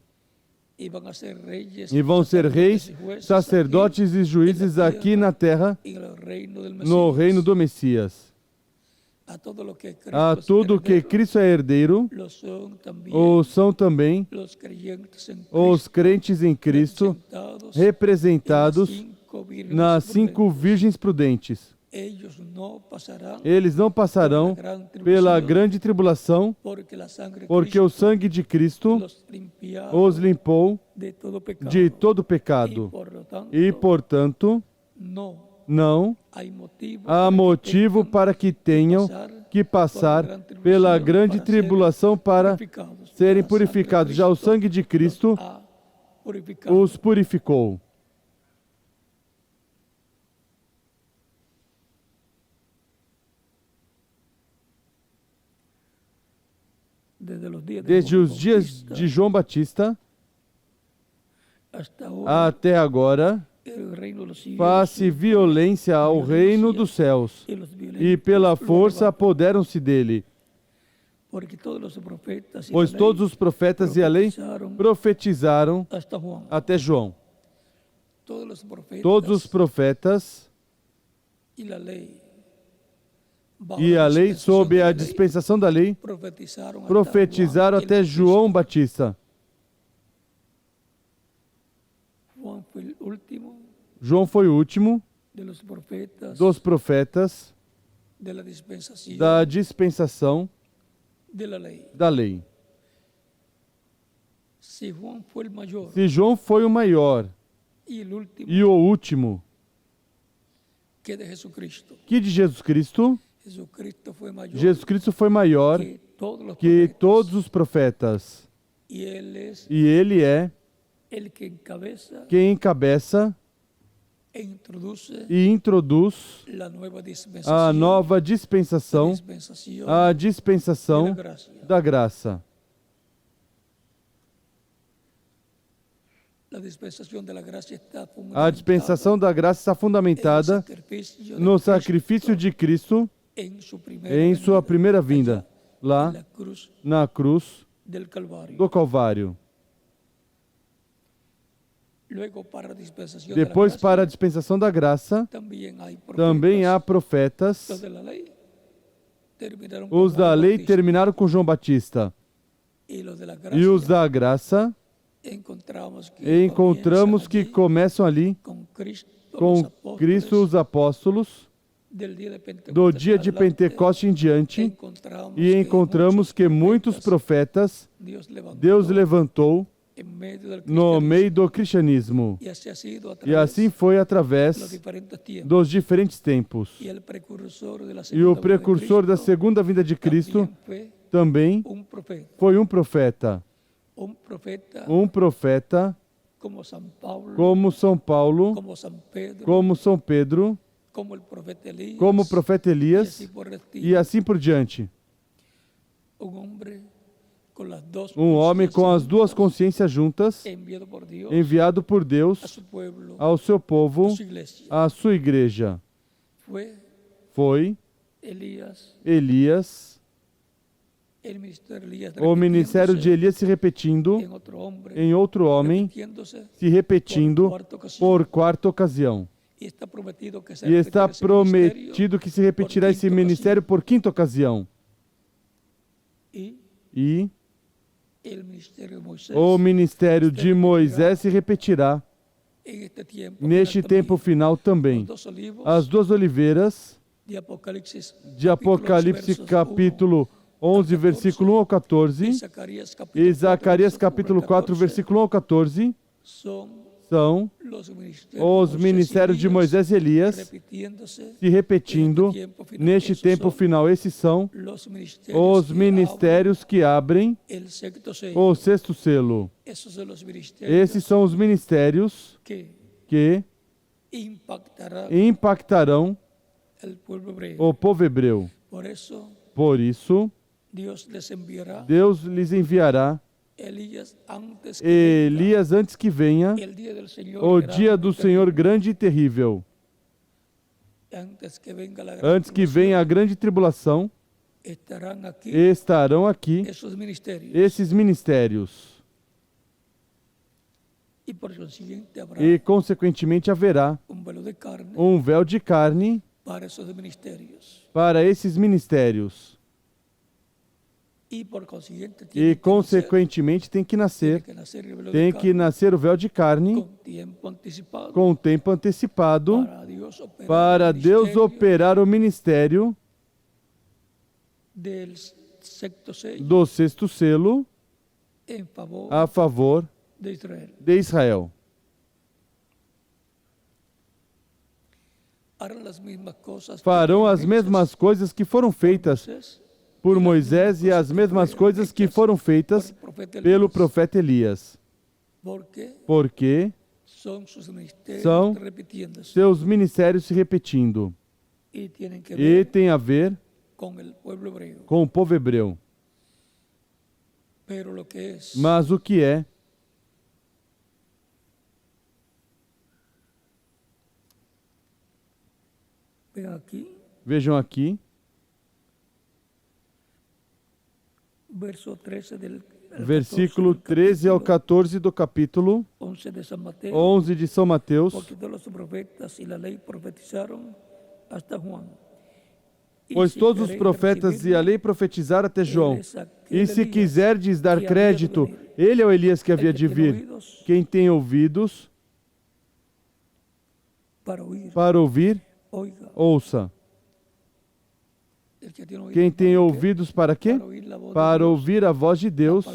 Speaker 1: E vão ser reis, sacerdotes e juízes aqui na terra, no reino do Messias. A tudo que Cristo é herdeiro, ou são também os crentes em Cristo, representados nas 5 virgens prudentes. Eles não passarão pela grande tribulação, porque o sangue de Cristo os limpou de todo pecado. E, portanto, não há motivo para que tenham que passar pela grande tribulação para serem purificados. Já o sangue de Cristo os purificou. Desde os dias de João Batista até agora, faz-se violência ao reino dos céus, e pela força apoderam-se dele. Pois todos os profetas e a lei profetizaram até João. Todos os profetas e a lei, sob a dispensação da lei, profetizaram até João Batista. João foi o último dos profetas da dispensação da lei. Se João foi o maior e o último que de Jesus Cristo, Jesus Cristo foi maior que todos os profetas. E ele é quem encabeça e introduz a nova dispensação, a dispensação da graça.
Speaker 2: A dispensação da graça está fundamentada
Speaker 1: no sacrifício de Cristo em sua primeira vinda, lá na cruz do Calvário. Depois, para a dispensação da graça, também há profetas. Os da lei terminaram com João Batista. E os da graça, encontramos que começam ali com Cristo, os apóstolos, do dia de Pentecoste em diante, e encontramos que muitos profetas Deus levantou no meio do cristianismo. E assim foi através dos diferentes tempos. E o precursor da segunda vinda de Cristo também foi um profeta. Um profeta como São Paulo, como São Pedro, como o profeta Elias, e assim por diante. Um homem com as duas consciências juntas, enviado por Deus ao seu povo, à sua igreja. Foi Elias, o ministério de Elias se repetindo em outro homem, se repetindo por quarta ocasião. E está prometido que se repetirá esse ministério por quinta ocasião. E o ministério de Moisés se repetirá neste tempo final também. As duas oliveiras de Apocalipse capítulo 11, versículo 1 ao 14, e Zacarias capítulo 4, versículo 1 ao 14, são os ministérios de Moisés e Elias se repetindo neste tempo final. Esses são os ministérios que abrem o sexto selo. Esses são os ministérios que impactarão o povo hebreu. Por isso, Deus lhes enviará Elias antes que venha o dia do Senhor grande e terrível. Antes que venha a grande tribulação, estarão aqui esses ministérios. E, consequentemente, haverá um véu de carne para esses ministérios. E, consequentemente, tem que nascer o véu de carne com o tempo antecipado para Deus operar o ministério do sexto selo a favor de Israel. Farão as mesmas coisas que foram feitas por Moisés e as mesmas coisas que foram feitas pelo profeta Elias. Porque são seus ministérios se repetindo. E tem a ver com o povo hebreu. Mas o que é? Vejam aqui. Versículo 13 ao 14 do capítulo 11 de São Mateus. Pois todos os profetas e a lei profetizaram até João. E se quiserdes dar crédito, ele é o Elias que havia de vir. Quem tem ouvidos para ouvir, ouça. Quem tem ouvidos para quê? Para ouvir a voz de Deus,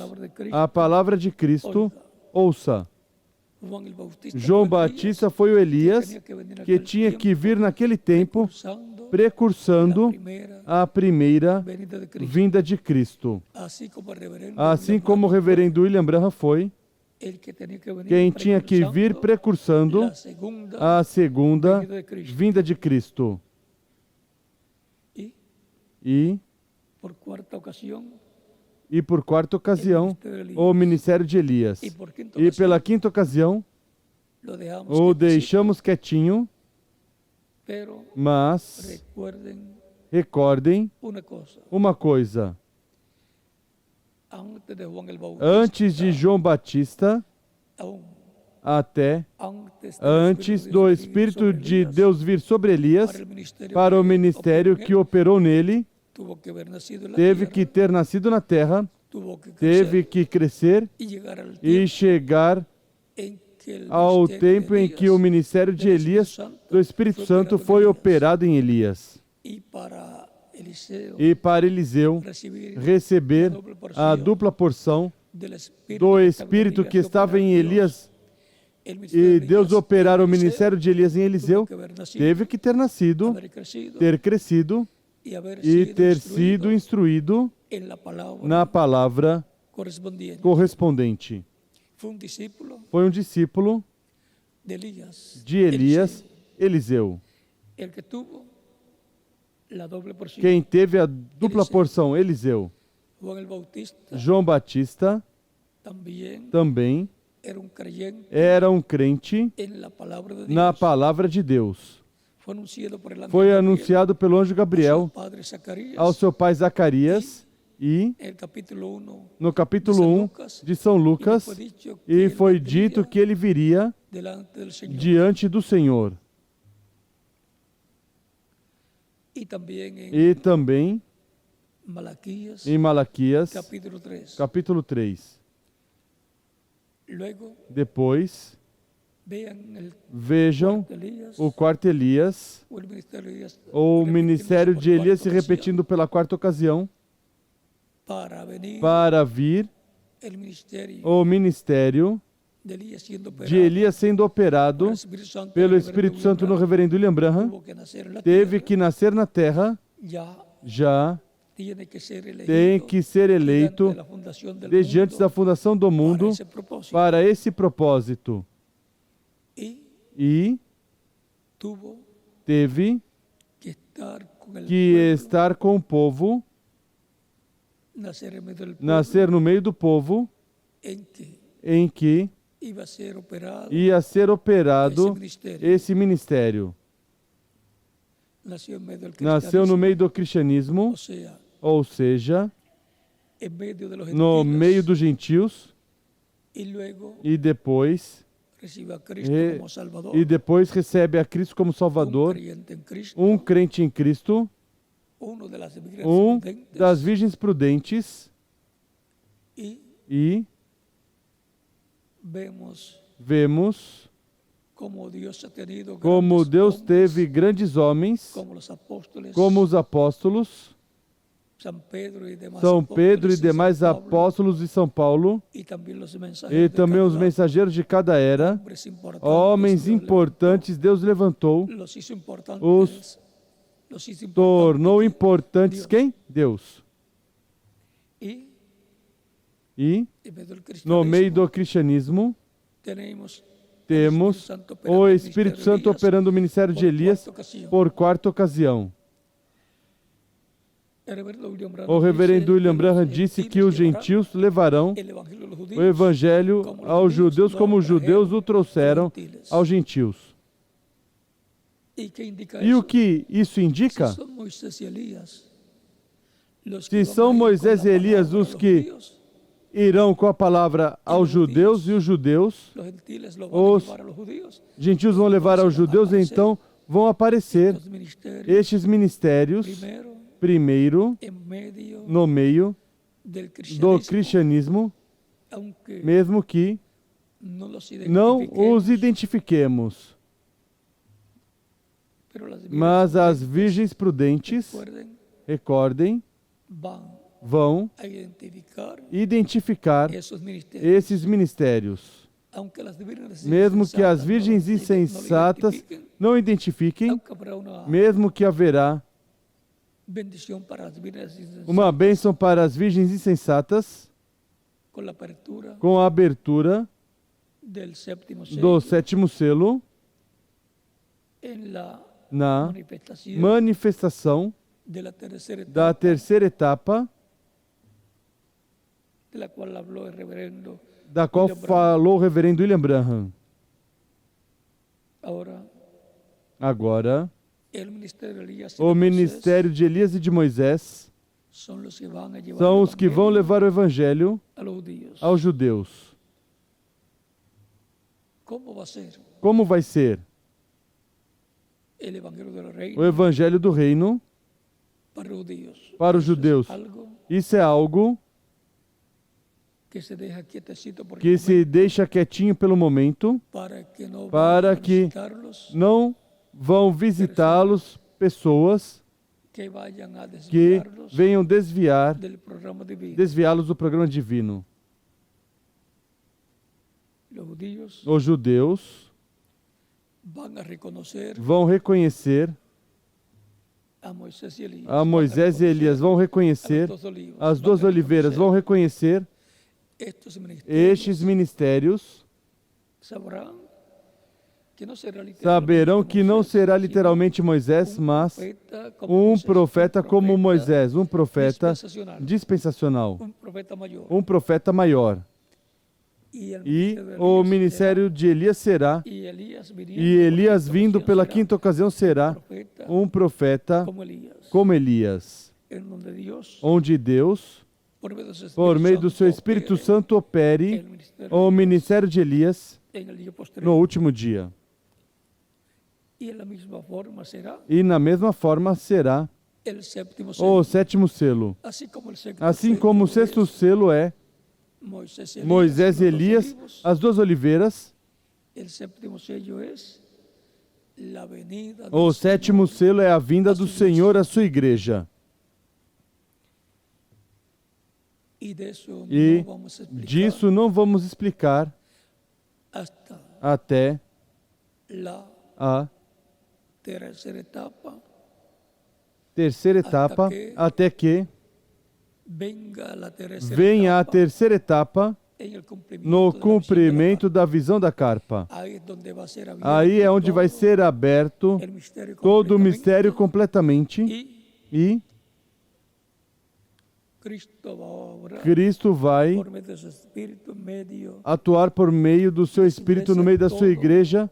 Speaker 1: a palavra de Cristo, ouça. João Batista foi o Elias que tinha que vir naquele tempo, precursando a primeira vinda de Cristo. Assim como o reverendo William Branham foi, quem tinha que vir precursando a segunda vinda de Cristo. E por quarta ocasião, o ministério de Elias. E pela quinta ocasião,
Speaker 2: lo dejamos
Speaker 1: o
Speaker 2: quietecito,
Speaker 1: deixamos quietinho,
Speaker 2: pero
Speaker 1: mas
Speaker 2: recuerden
Speaker 1: recordem
Speaker 2: una cosa.
Speaker 1: uma coisa.
Speaker 2: Antes de Juan el Bautista,
Speaker 1: Antes de João Batista,
Speaker 2: aún
Speaker 1: até
Speaker 2: antes
Speaker 1: do Espírito de Deus vir sobre Elias, para o ministério que operou nele, teve que ter nascido na terra, teve que crescer e chegar ao tempo em que o ministério de Elias, do Espírito Santo, foi operado em Elias. E para Eliseu receber a dupla porção do Espírito que estava em Elias, e Deus operar o ministério de Elias em Eliseu, teve que ter nascido, ter crescido e ter sido instruído na palavra correspondente. Foi um discípulo de Elias, Eliseu. Quem teve a dupla porção, Eliseu. João Batista também era um crente na palavra de Deus. Foi anunciado pelo anjo Gabriel ao seu pai Zacarias e no capítulo 1 de São Lucas, e foi dito que ele viria diante do Senhor. E também em Malaquias, capítulo 3. Depois, vejam o quarto Elias, ou o ministério de Elias se repetindo pela quarta ocasião, para vir o ministério de Elias sendo operado pelo Espírito Santo no reverendo William Branham, teve que nascer na terra, já tem que ser eleito desde antes da fundação do mundo para esse propósito. E teve que estar com o povo, nascer no meio do povo, em que ia ser operado esse ministério. Nasceu no meio do cristianismo, ou seja, no meio dos gentios, e depois recebe a Cristo como Salvador, um crente em Cristo, das virgens prudentes, e vemos como Deus teve grandes homens, como os apóstolos, São Pedro e demais apóstolos de São Paulo, e também os mensageiros de cada era, homens importantes, Deus levantou, os tornou importantes. Quem? Deus. E no meio do cristianismo, temos o Espírito Santo operando o ministério de Elias por quarta ocasião. O reverendo William Branham disse que os gentios levarão o evangelho aos judeus como os judeus o trouxeram aos gentios. E o que isso indica? Se são Moisés e Elias os que irão com a palavra aos judeus, e os judeus, os gentios vão levar aos judeus, então vão aparecer estes ministérios, primeiro, no meio do cristianismo, mesmo que não os identifiquemos. Mas as virgens prudentes, recordem, vão identificar esses ministérios. Mesmo que as virgens insensatas não identifiquem, mesmo que haverá uma bênção para as virgens insensatas, com a abertura do sétimo selo, na manifestação da terceira etapa, da qual falou o reverendo William Branham. Agora,
Speaker 2: el ministerio de Elías y
Speaker 1: o
Speaker 2: de Moisés
Speaker 1: ministério de Elias e de Moisés
Speaker 2: son los que van a llevar
Speaker 1: são
Speaker 2: el
Speaker 1: os que vão
Speaker 2: evangelio
Speaker 1: levar o evangelho
Speaker 2: a los judíos.
Speaker 1: aos judeus.
Speaker 2: ¿Cómo va a ser
Speaker 1: Como vai ser
Speaker 2: el evangelio del
Speaker 1: o
Speaker 2: reino
Speaker 1: evangelho do reino
Speaker 2: para los judíos?
Speaker 1: para os
Speaker 2: Eso es
Speaker 1: judeus?
Speaker 2: algo
Speaker 1: Isso é algo
Speaker 2: que se deja quietecito por el
Speaker 1: que se
Speaker 2: momento,
Speaker 1: deixa quietinho pelo momento,
Speaker 2: para que no
Speaker 1: para
Speaker 2: vayan a
Speaker 1: que
Speaker 2: visitarlos,
Speaker 1: não vão visitá-los pessoas
Speaker 2: que vayan a
Speaker 1: que
Speaker 2: desviarlos
Speaker 1: venham desviar,
Speaker 2: del programa divino.
Speaker 1: desviá-los do programa divino.
Speaker 2: Los judíos
Speaker 1: Os judeus
Speaker 2: van a reconocer
Speaker 1: vão reconhecer
Speaker 2: a Moisés y Elías,
Speaker 1: a Moisés e Elias, vão reconhecer as duas oliveiras, vão reconhecer
Speaker 2: estos ministerios.
Speaker 1: estes ministérios,
Speaker 2: Sabrán que no será
Speaker 1: saberão que não
Speaker 2: Moisés,
Speaker 1: será
Speaker 2: sino
Speaker 1: literalmente Moisés, mas
Speaker 2: profeta como
Speaker 1: um
Speaker 2: Moisés,
Speaker 1: profeta como Moisés, um profeta
Speaker 2: dispensacional,
Speaker 1: dispensacional,
Speaker 2: profeta mayor.
Speaker 1: um profeta maior.
Speaker 2: E el
Speaker 1: E
Speaker 2: ministerio de
Speaker 1: o
Speaker 2: Elías
Speaker 1: ministério de Elias será,
Speaker 2: será, e Elías
Speaker 1: e Elias vindo pela quinta ocasião será
Speaker 2: profeta
Speaker 1: um profeta
Speaker 2: como Elías,
Speaker 1: como Elias,
Speaker 2: en donde Dios,
Speaker 1: onde Deus, por meio do seu Espírito Santo, opere o ministério de Elias
Speaker 2: en el día
Speaker 1: no
Speaker 2: posterior.
Speaker 1: último dia.
Speaker 2: Y en la misma forma será
Speaker 1: E na mesma forma será
Speaker 2: el séptimo
Speaker 1: o
Speaker 2: sello.
Speaker 1: sétimo selo.
Speaker 2: Así como el sexto
Speaker 1: Assim
Speaker 2: sello
Speaker 1: como o sexto
Speaker 2: es
Speaker 1: selo é
Speaker 2: Moisés y Elías,
Speaker 1: Moisés e
Speaker 2: los dos
Speaker 1: Elias,
Speaker 2: olivos,
Speaker 1: as duas oliveiras,
Speaker 2: el séptimo sello es la venida del
Speaker 1: o sétimo
Speaker 2: Señor.
Speaker 1: selo é a vinda do Senhor à sua igreja.
Speaker 2: Y de eso
Speaker 1: E
Speaker 2: no vamos a explicar
Speaker 1: disso não vamos explicar
Speaker 2: hasta
Speaker 1: até
Speaker 2: la
Speaker 1: a
Speaker 2: tercera etapa,
Speaker 1: terceira etapa, até que
Speaker 2: venga la tercera
Speaker 1: venha a
Speaker 2: etapa
Speaker 1: terceira etapa
Speaker 2: en el cumplimiento
Speaker 1: no
Speaker 2: de la visión de la
Speaker 1: cumprimento da visão da carpa.
Speaker 2: carpa. Ahí es donde va a ser abierto
Speaker 1: Aí é onde vai
Speaker 2: todo
Speaker 1: ser aberto
Speaker 2: el misterio
Speaker 1: todo o mistério
Speaker 2: completamente,
Speaker 1: completamente
Speaker 2: y
Speaker 1: e
Speaker 2: Cristo va a obrar
Speaker 1: Cristo vai
Speaker 2: por medio de su espíritu en medio
Speaker 1: atuar por meio do seu Espírito no meio da sua igreja,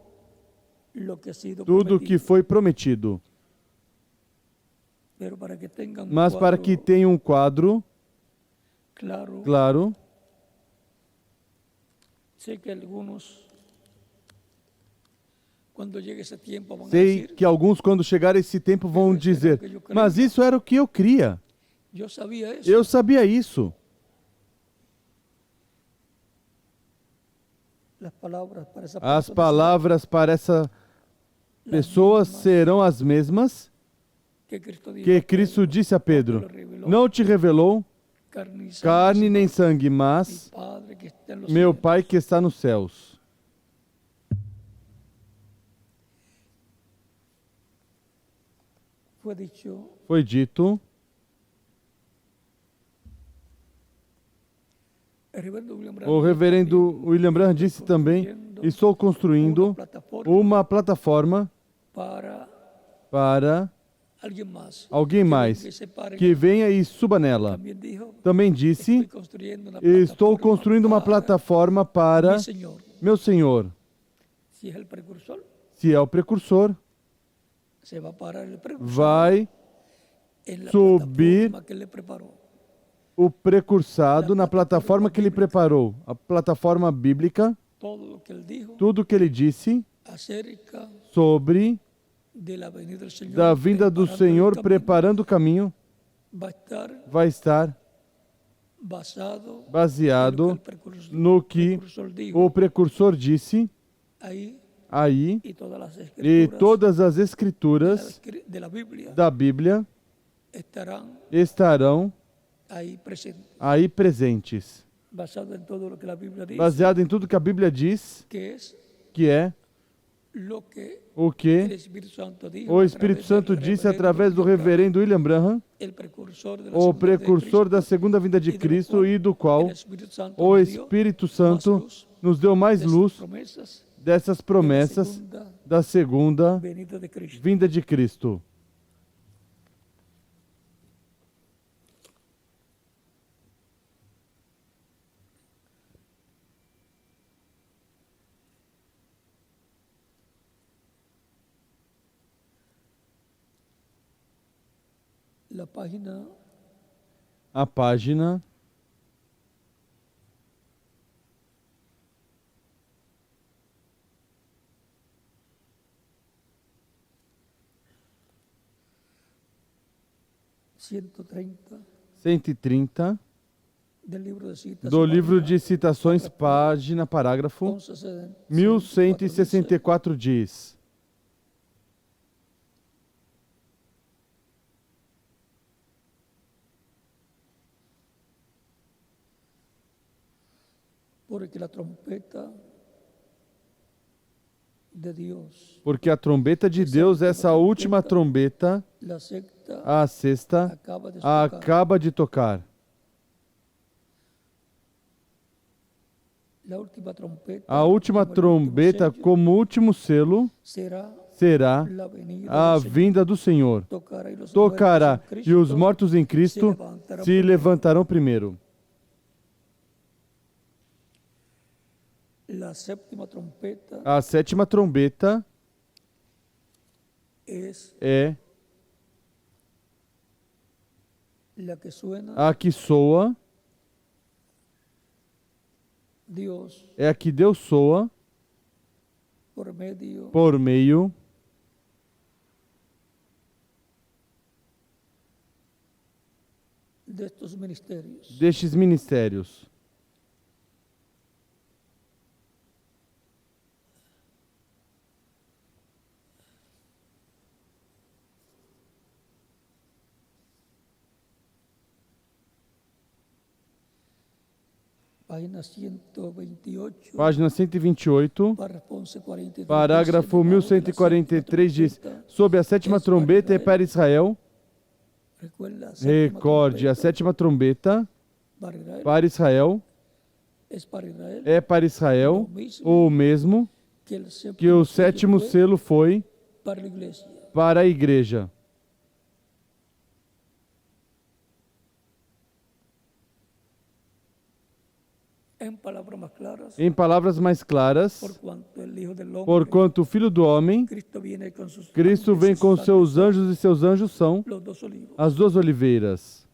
Speaker 2: lo que ha sido
Speaker 1: tudo o que
Speaker 2: prometido.
Speaker 1: foi prometido.
Speaker 2: Pero para que tengan un
Speaker 1: Mas para
Speaker 2: cuadro
Speaker 1: que tenha um quadro
Speaker 2: claro,
Speaker 1: claro,
Speaker 2: sé que algunos cuando llegue esse tempo vão
Speaker 1: sei
Speaker 2: dizer,
Speaker 1: que alguns, quando chegar esse tempo, vão dizer: mas isso era o que eu cria.
Speaker 2: eu sabia isso.
Speaker 1: Eu sabia isso. As palavras para essa pessoa serão as mesmas que Cristo disse a Pedro: não te revelou carne nem sangue, mas meu Pai que está nos céus. Foi dito. O reverendo William Branham disse também: estou construindo uma plataforma para alguém mais que venha e suba nela. Também disse: estou construindo uma plataforma para meu Senhor. Se é o precursor, vai subir o precursado na plataforma que ele preparou, a plataforma bíblica, tudo o que ele disse sobre da vinda do Senhor preparando o caminho vai estar baseado no que o precursor disse aí, e todas as escrituras da Bíblia estarão aí presentes, baseado em tudo que a Bíblia diz, que é o que o Espírito Santo disse através do reverendo William Branham, o precursor da segunda vinda de Cristo, e do qual o Espírito Santo nos deu mais luz dessas promessas da segunda vinda de Cristo. a página 130 do livro de citações, página, parágrafo 1164 diz: porque a trombeta de Deus, essa última trombeta, a sexta, acaba de tocar. A última trombeta, como último selo, será a vinda do Senhor. Tocará, e os mortos em Cristo se levantarão primeiro. A sétima trombeta é a que soa, é a que Deus soa por meio destes ministérios. Página 128, parágrafo 1143 diz: sob a sétima trombeta é para Israel. Recorde, a sétima trombeta para Israel é para Israel o mesmo que o sétimo selo foi para a igreja. Em palavras mais claras, porquanto o Filho do Homem, Cristo vem com seus anjos, e seus anjos são as duas oliveiras.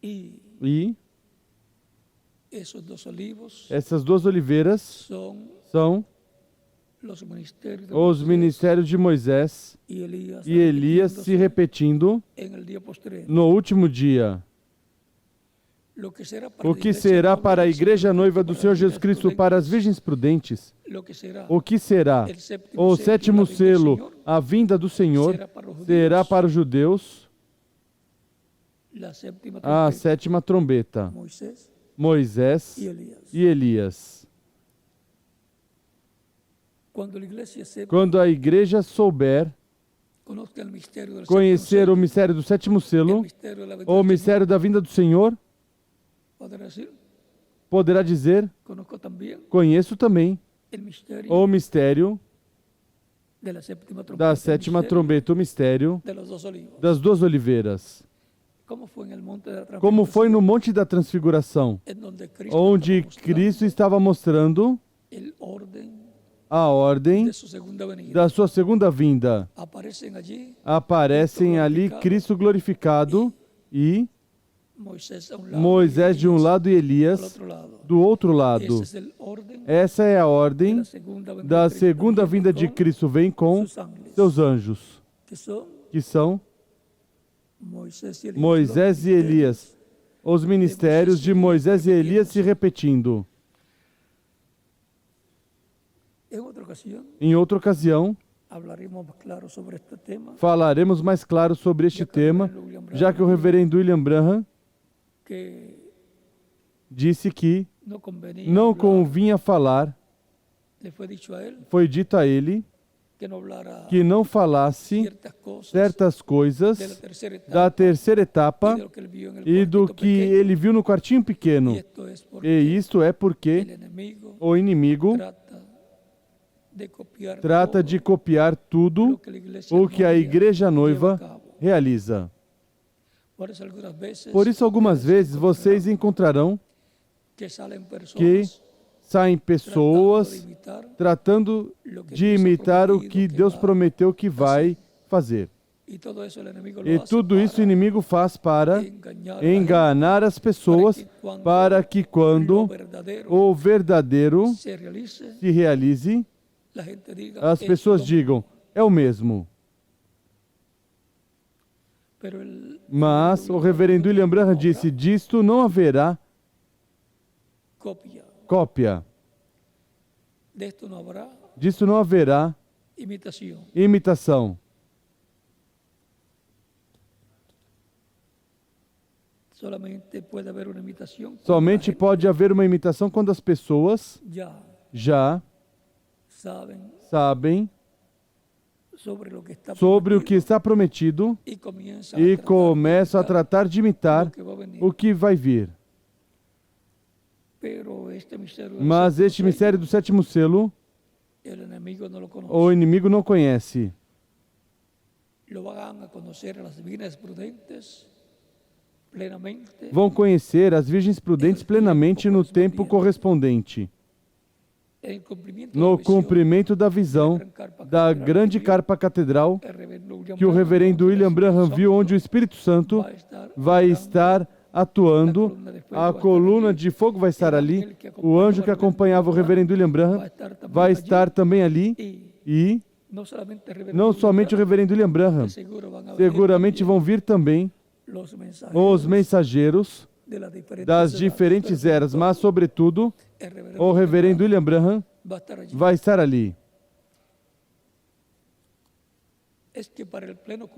Speaker 1: E essas duas oliveiras são os ministérios de Moisés e Elias se repetindo no último dia. O que será para a igreja noiva do Senhor Jesus Cristo, para as virgens prudentes? O que será? O sétimo selo, a vinda do Senhor, será para os judeus a sétima trombeta, Moisés e Elias. Quando a igreja souber conhecer o mistério do sétimo selo, ou o mistério da vinda do Senhor, poderá dizer: conheço também o mistério da sétima trombeta, o mistério das duas oliveiras. Como foi no Monte da Transfiguração, onde Cristo estava mostrando a ordem da sua segunda vinda. Aparecem ali Cristo glorificado e Moisés de um lado e Elias do outro lado. Essa é a ordem da segunda vinda de Cristo. Vem com seus anjos, que são Moisés e Elias. Os ministérios de Moisés e Elias se repetindo. Em outra ocasião, falaremos mais claro sobre este tema, já que o reverendo William Branham disse que não convinha falar, foi dito a ele que não falasse certas coisas da terceira etapa e do que ele viu no quartinho pequeno. E isto é porque o inimigo trata de copiar tudo o que a igreja noiva realiza. Por isso, algumas vezes, vocês encontrarão que saem pessoas tratando de imitar o que Deus prometeu que vai fazer. E tudo isso o inimigo faz para enganar as pessoas, para que quando o verdadeiro se realize, as pessoas digam, é o mesmo. Mas o reverendo William Branham disse, disto não haverá cópia. Disto não haverá imitação. Somente pode haver uma imitação quando as pessoas já sabem sobre o que está prometido e começam a tratar de imitar o que vai vir. Mas este mistério do sétimo selo, o inimigo não conhece. Vão conhecer as virgens prudentes plenamente no tempo correspondente, no cumprimento da visão da grande carpa catedral que o reverendo William Branham viu, onde o Espírito Santo vai estar atuando, a coluna de fogo vai estar ali, o anjo que acompanhava o reverendo William Branham vai estar também ali, e não somente o reverendo William Branham, seguramente vão vir também os mensageiros das diferentes eras, mas sobretudo o reverendo William Branham vai estar ali.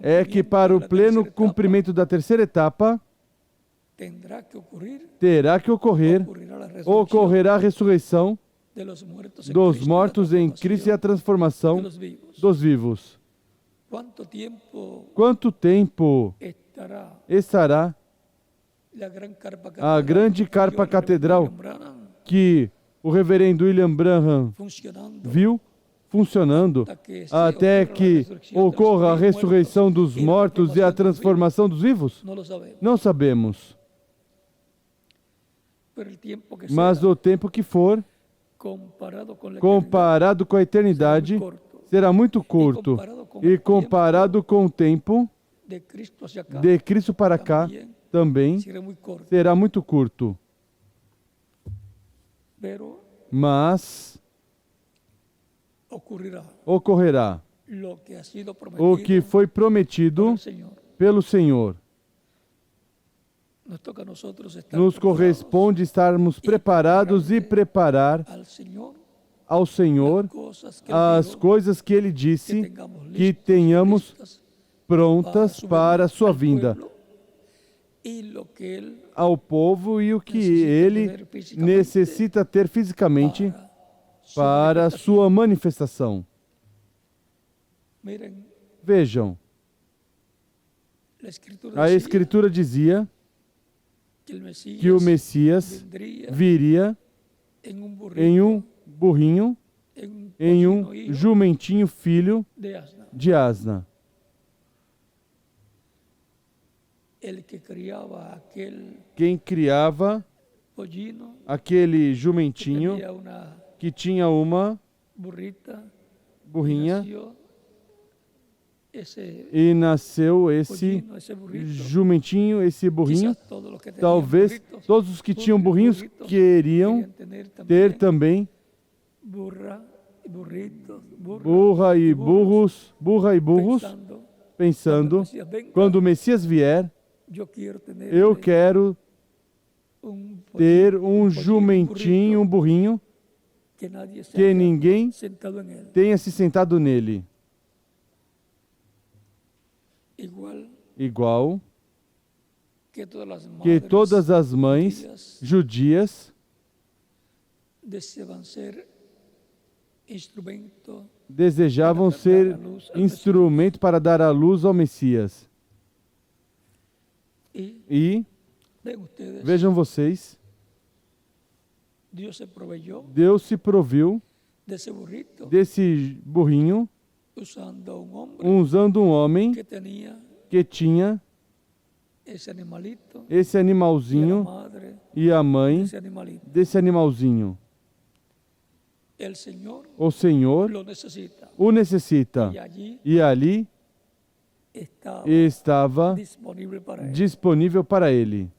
Speaker 1: É que para o pleno cumprimento da terceira etapa, terá que ocorrer, ocorrerá a ressurreição dos mortos em Cristo e a transformação dos vivos. Quanto tempo estará a grande carpa catedral que o reverendo William Branham viu funcionando até que ocorra a ressurreição dos mortos e a transformação dos vivos? Não sabemos. Mas o tempo que for, comparado com a eternidade, será muito curto. E comparado com o tempo de Cristo para cá, também será muito curto. Mas ocorrerá o que foi prometido pelo Senhor. Nos corresponde estarmos preparados e preparar ao Senhor as coisas que Ele disse que tenhamos prontas para a sua vinda, ao povo e o que Ele necessita ter fisicamente para a sua manifestação. Vejam, a Escritura dizia que o Messias viria em um burrinho, em um jumentinho filho de asna. Quem criava aquele jumentinho que tinha uma burrinha e nasceu esse jumentinho, esse burrinho. Talvez todos os que tinham burrinhos queriam ter também burra e burros, pensando, quando o Messias vier, eu quero ter um jumentinho, um burrinho, que ninguém tenha se sentado nele. Igual que todas as mães judias desejavam ser instrumento para dar à luz ao Messias. E vejam vocês, Deus se proviu desse burrinho usando um homem que tinha esse animalzinho e a mãe desse animalzinho. O Senhor o necessita. E ali estava disponível para ele.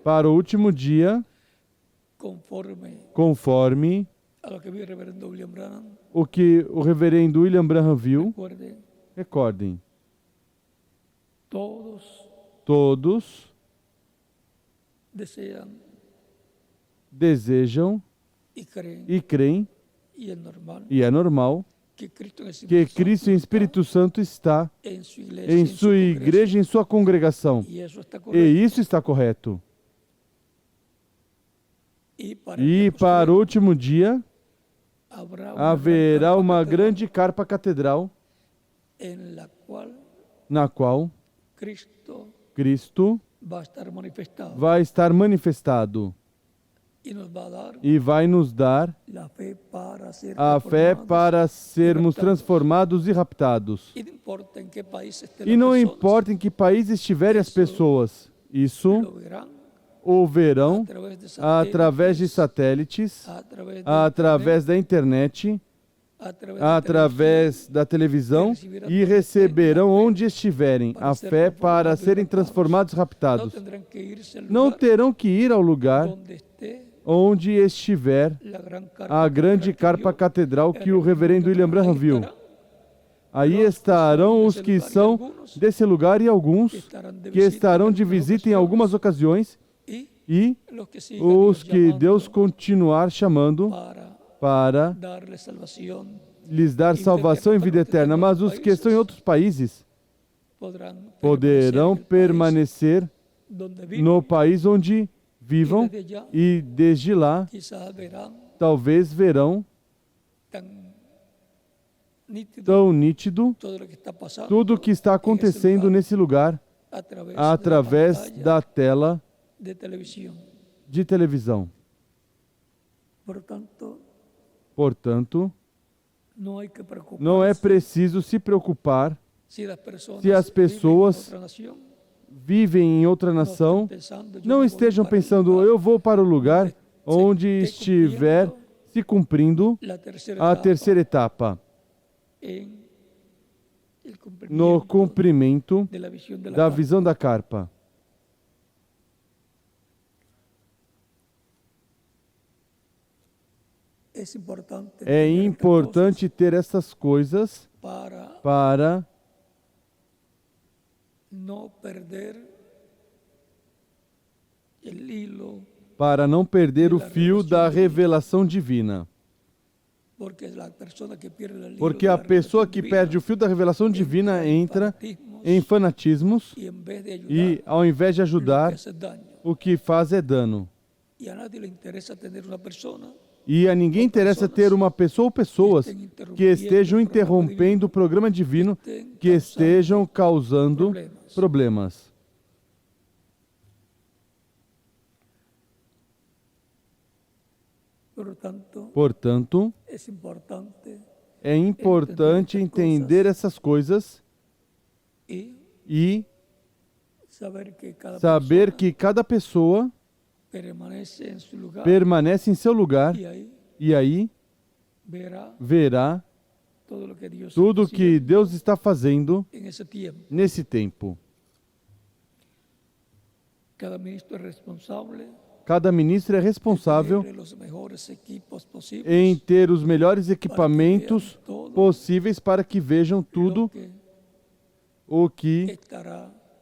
Speaker 1: Para o último dia, conforme o que o reverendo William Branham viu, recordem, todos desejam e creem, e é normal, que Cristo e o Espírito Santo está em sua igreja, em sua congregação. E isso está correto. E para o último dia, haverá uma grande carpa catedral, na qual Cristo vai estar manifestado e vai nos dar a fé para sermos transformados e raptados. E não importa em que país estiverem as pessoas, isso o verão através de satélites, através da internet, através da televisão, e receberão onde estiverem a fé para serem transformados e raptados. Não terão que ir ao lugar onde estiver a grande carpa catedral que o reverendo William Branham viu. Aí estarão os que são desse lugar e alguns que estarão de visita em algumas ocasiões, e os que Deus continuar chamando para lhes dar salvação e vida eterna. Mas os que estão em outros países poderão permanecer no país onde vivam, e desde lá talvez verão tão nítido tudo o que está acontecendo nesse lugar através da tela de televisão. Portanto, não é preciso se preocupar se as pessoas vivem em outra nação, não estejam pensando, eu vou para o lugar onde estiver se cumprindo a terceira etapa, no cumprimento da visão da carpa. É importante ter essas coisas para não perder o fio da revelação divina. Porque a pessoa que perde o fio da revelação divina entra em fanatismos e, ao invés de ajudar, o que faz é dano. E a ninguém interessa ter uma pessoa ou pessoas que estejam interrompendo o programa divino, que estejam causando problemas. Portanto, é importante entender essas coisas e saber que cada pessoa permanece em seu lugar, e aí verá tudo o que Deus está fazendo nesse tempo. Cada ministro é responsável em ter os melhores equipamentos possíveis para que vejam tudo o que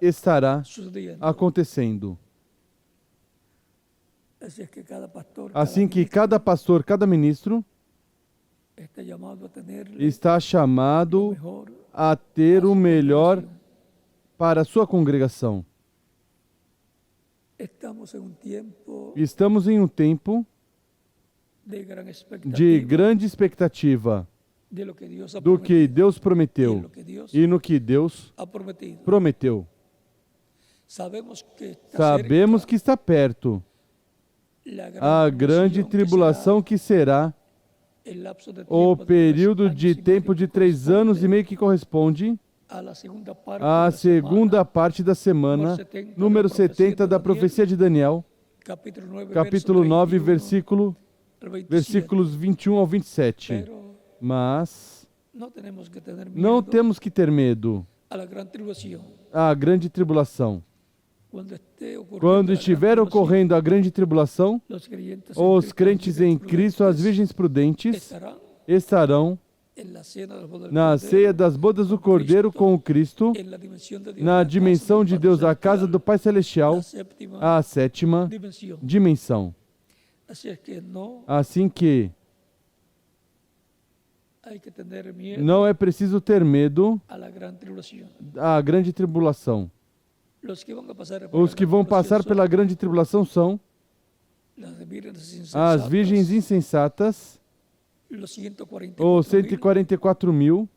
Speaker 1: estará acontecendo. Assim que cada pastor, cada ministro está chamado a ter o melhor para a sua congregação. Estamos em um tempo de grande expectativa do que Deus prometeu e no que Deus prometeu. Sabemos que está perto a grande tribulação, que será o período de tempo de 3 anos e meio, que corresponde à segunda parte da semana, número 70 da profecia de Daniel, capítulo 9, versículos 21 ao 27. Mas
Speaker 2: no tenemos que tener
Speaker 1: não
Speaker 2: miedo
Speaker 1: temos que ter medo
Speaker 2: a la gran tribulación.
Speaker 1: à grande tribulação.
Speaker 2: Cuando esté ocurriendo
Speaker 1: Quando
Speaker 2: la gran
Speaker 1: estiver
Speaker 2: tribulación,
Speaker 1: ocorrendo a grande tribulação,
Speaker 2: los creyentes
Speaker 1: os crentes em Cristo, as virgens prudentes, estarão
Speaker 2: en la cena del poder del
Speaker 1: na
Speaker 2: Cordero,
Speaker 1: ceia das bodas do Cordeiro com o Cristo,
Speaker 2: en la dimensión de Dios,
Speaker 1: na
Speaker 2: la
Speaker 1: dimensão de Deus, a casa do Pai Celestial,
Speaker 2: la séptima
Speaker 1: a sétima
Speaker 2: dimensión.
Speaker 1: dimensão.
Speaker 2: Así es que no
Speaker 1: Assim que
Speaker 2: hay que tener miedo
Speaker 1: não é preciso ter medo
Speaker 2: a la gran tribulación.
Speaker 1: à grande tribulação.
Speaker 2: Los que van a pasar por
Speaker 1: Os
Speaker 2: la
Speaker 1: que
Speaker 2: gran
Speaker 1: vão
Speaker 2: tribulación
Speaker 1: passar
Speaker 2: son
Speaker 1: pela grande tribulação são
Speaker 2: las vírgenes
Speaker 1: as
Speaker 2: insensatas,
Speaker 1: virgens insensatas,
Speaker 2: los 144
Speaker 1: os 144.000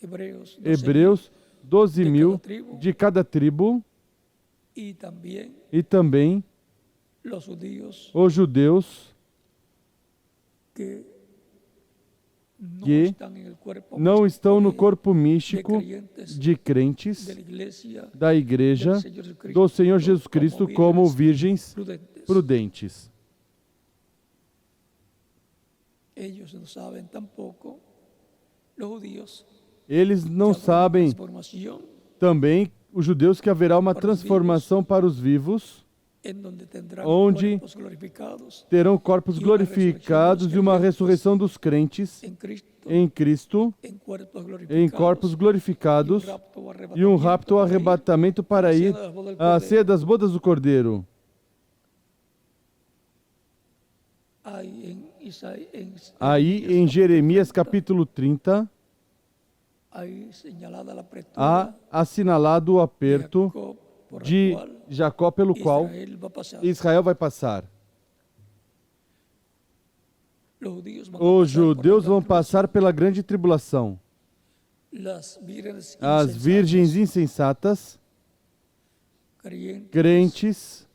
Speaker 2: hebreos, 12.000,
Speaker 1: hebreus, 12.000
Speaker 2: tribo,
Speaker 1: de cada tribo,
Speaker 2: y también
Speaker 1: e também
Speaker 2: los judíos
Speaker 1: os judeus
Speaker 2: que no
Speaker 1: que
Speaker 2: están en el cuerpo
Speaker 1: não
Speaker 2: místico
Speaker 1: estão no
Speaker 2: de-
Speaker 1: corpo
Speaker 2: de
Speaker 1: místico
Speaker 2: creyentes
Speaker 1: de crentes
Speaker 2: de la iglesia
Speaker 1: da Igreja
Speaker 2: del Señor Jesucristo
Speaker 1: do Senhor Jesus Cristo como virgens
Speaker 2: prudentes.
Speaker 1: prudentes.
Speaker 2: Ellos no saben tampoco, los judíos,
Speaker 1: Eles não
Speaker 2: que habrá una
Speaker 1: sabem
Speaker 2: transformación
Speaker 1: também, os judeus, que haverá uma transformação para os vivos,
Speaker 2: en donde tendrán
Speaker 1: onde
Speaker 2: cuerpos glorificados
Speaker 1: terão corpos glorificados e uma ressurreição dos crentes
Speaker 2: en Cristo,
Speaker 1: em Cristo,
Speaker 2: en
Speaker 1: em corpos glorificados
Speaker 2: y un rapto o
Speaker 1: e um rapto ou arrebatamento para ir à ceia das bodas do Cordeiro. Aí em Jeremias capítulo 30,
Speaker 2: aí señalada la
Speaker 1: há
Speaker 2: apertura
Speaker 1: assinalado o aperto
Speaker 2: Jacob, por la
Speaker 1: de
Speaker 2: cual
Speaker 1: Jacó pelo qual
Speaker 2: Israel va a pasar.
Speaker 1: Israel vai passar.
Speaker 2: Los judíos van a
Speaker 1: Os
Speaker 2: pasar por la
Speaker 1: judeus
Speaker 2: gran
Speaker 1: vão passar pela grande tribulação.
Speaker 2: Las vírgenes
Speaker 1: As
Speaker 2: insensatas,
Speaker 1: virgens insensatas, crentes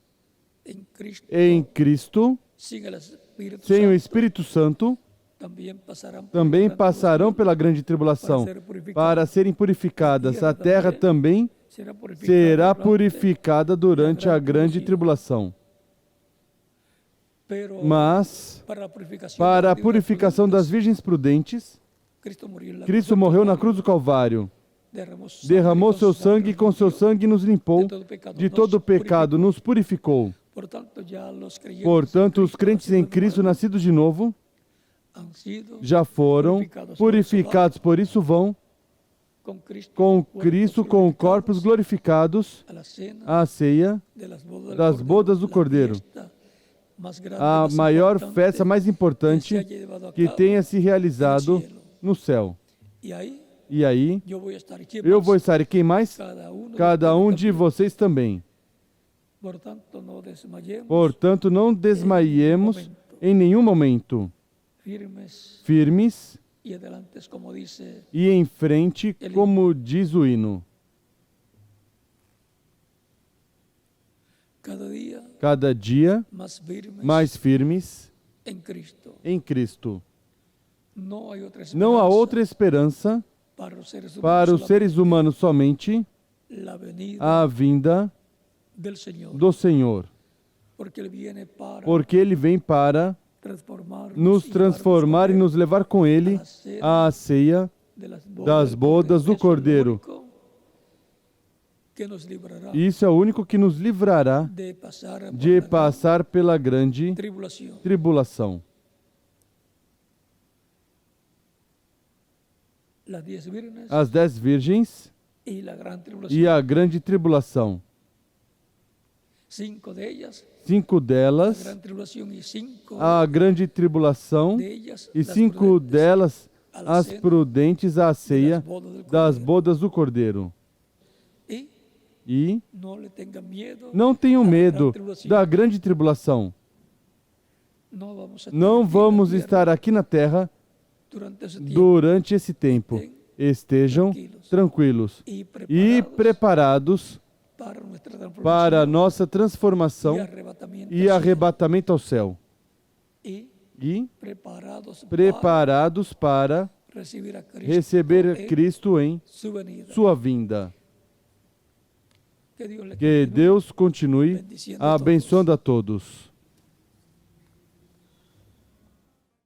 Speaker 2: en Cristo,
Speaker 1: em Cristo,
Speaker 2: sin el Espíritu
Speaker 1: sem o
Speaker 2: Santo,
Speaker 1: Espírito Santo,
Speaker 2: também
Speaker 1: também
Speaker 2: passarão
Speaker 1: passarão pela grande tribulação para serem purificadas. A terra também será purificada durante a grande tribulação. Mas, para a purificação das virgens prudentes, Cristo morreu na cruz do Calvário, derramou seu sangue e com seu sangue nos limpou de todo o pecado, nos purificou. Portanto, os crentes em Cristo, nascidos de novo, já foram purificados, por isso vão com Cristo, com corpos glorificados, à ceia das bodas do Cordeiro. A maior festa, mais importante, que tenha se realizado no céu. E aí, eu vou estar, e quem mais? Cada um de vocês também. Portanto, não desmaiemos em nenhum momento. Firmes e em frente, como diz o hino. Cada dia mais firmes em Cristo. Não há outra esperança para os seres humanos, somente a vinda do Senhor. Porque Ele vem para nos transformar e nos levar com Ele à ceia das bodas do Cordeiro. Isso é o único que nos livrará de passar pela grande tribulação. As 10 virgens e a grande tribulação. 5 delas, a grande tribulação, e 5 delas, as prudentes, à ceia das bodas do Cordeiro. E não tenham medo da grande tribulação. Não vamos estar aqui na terra durante esse tempo. Estejam tranquilos e preparados para a nossa transformação e arrebatamento ao céu. E preparados para receber Cristo em sua vinda. Que Deus continue abençoando a todos.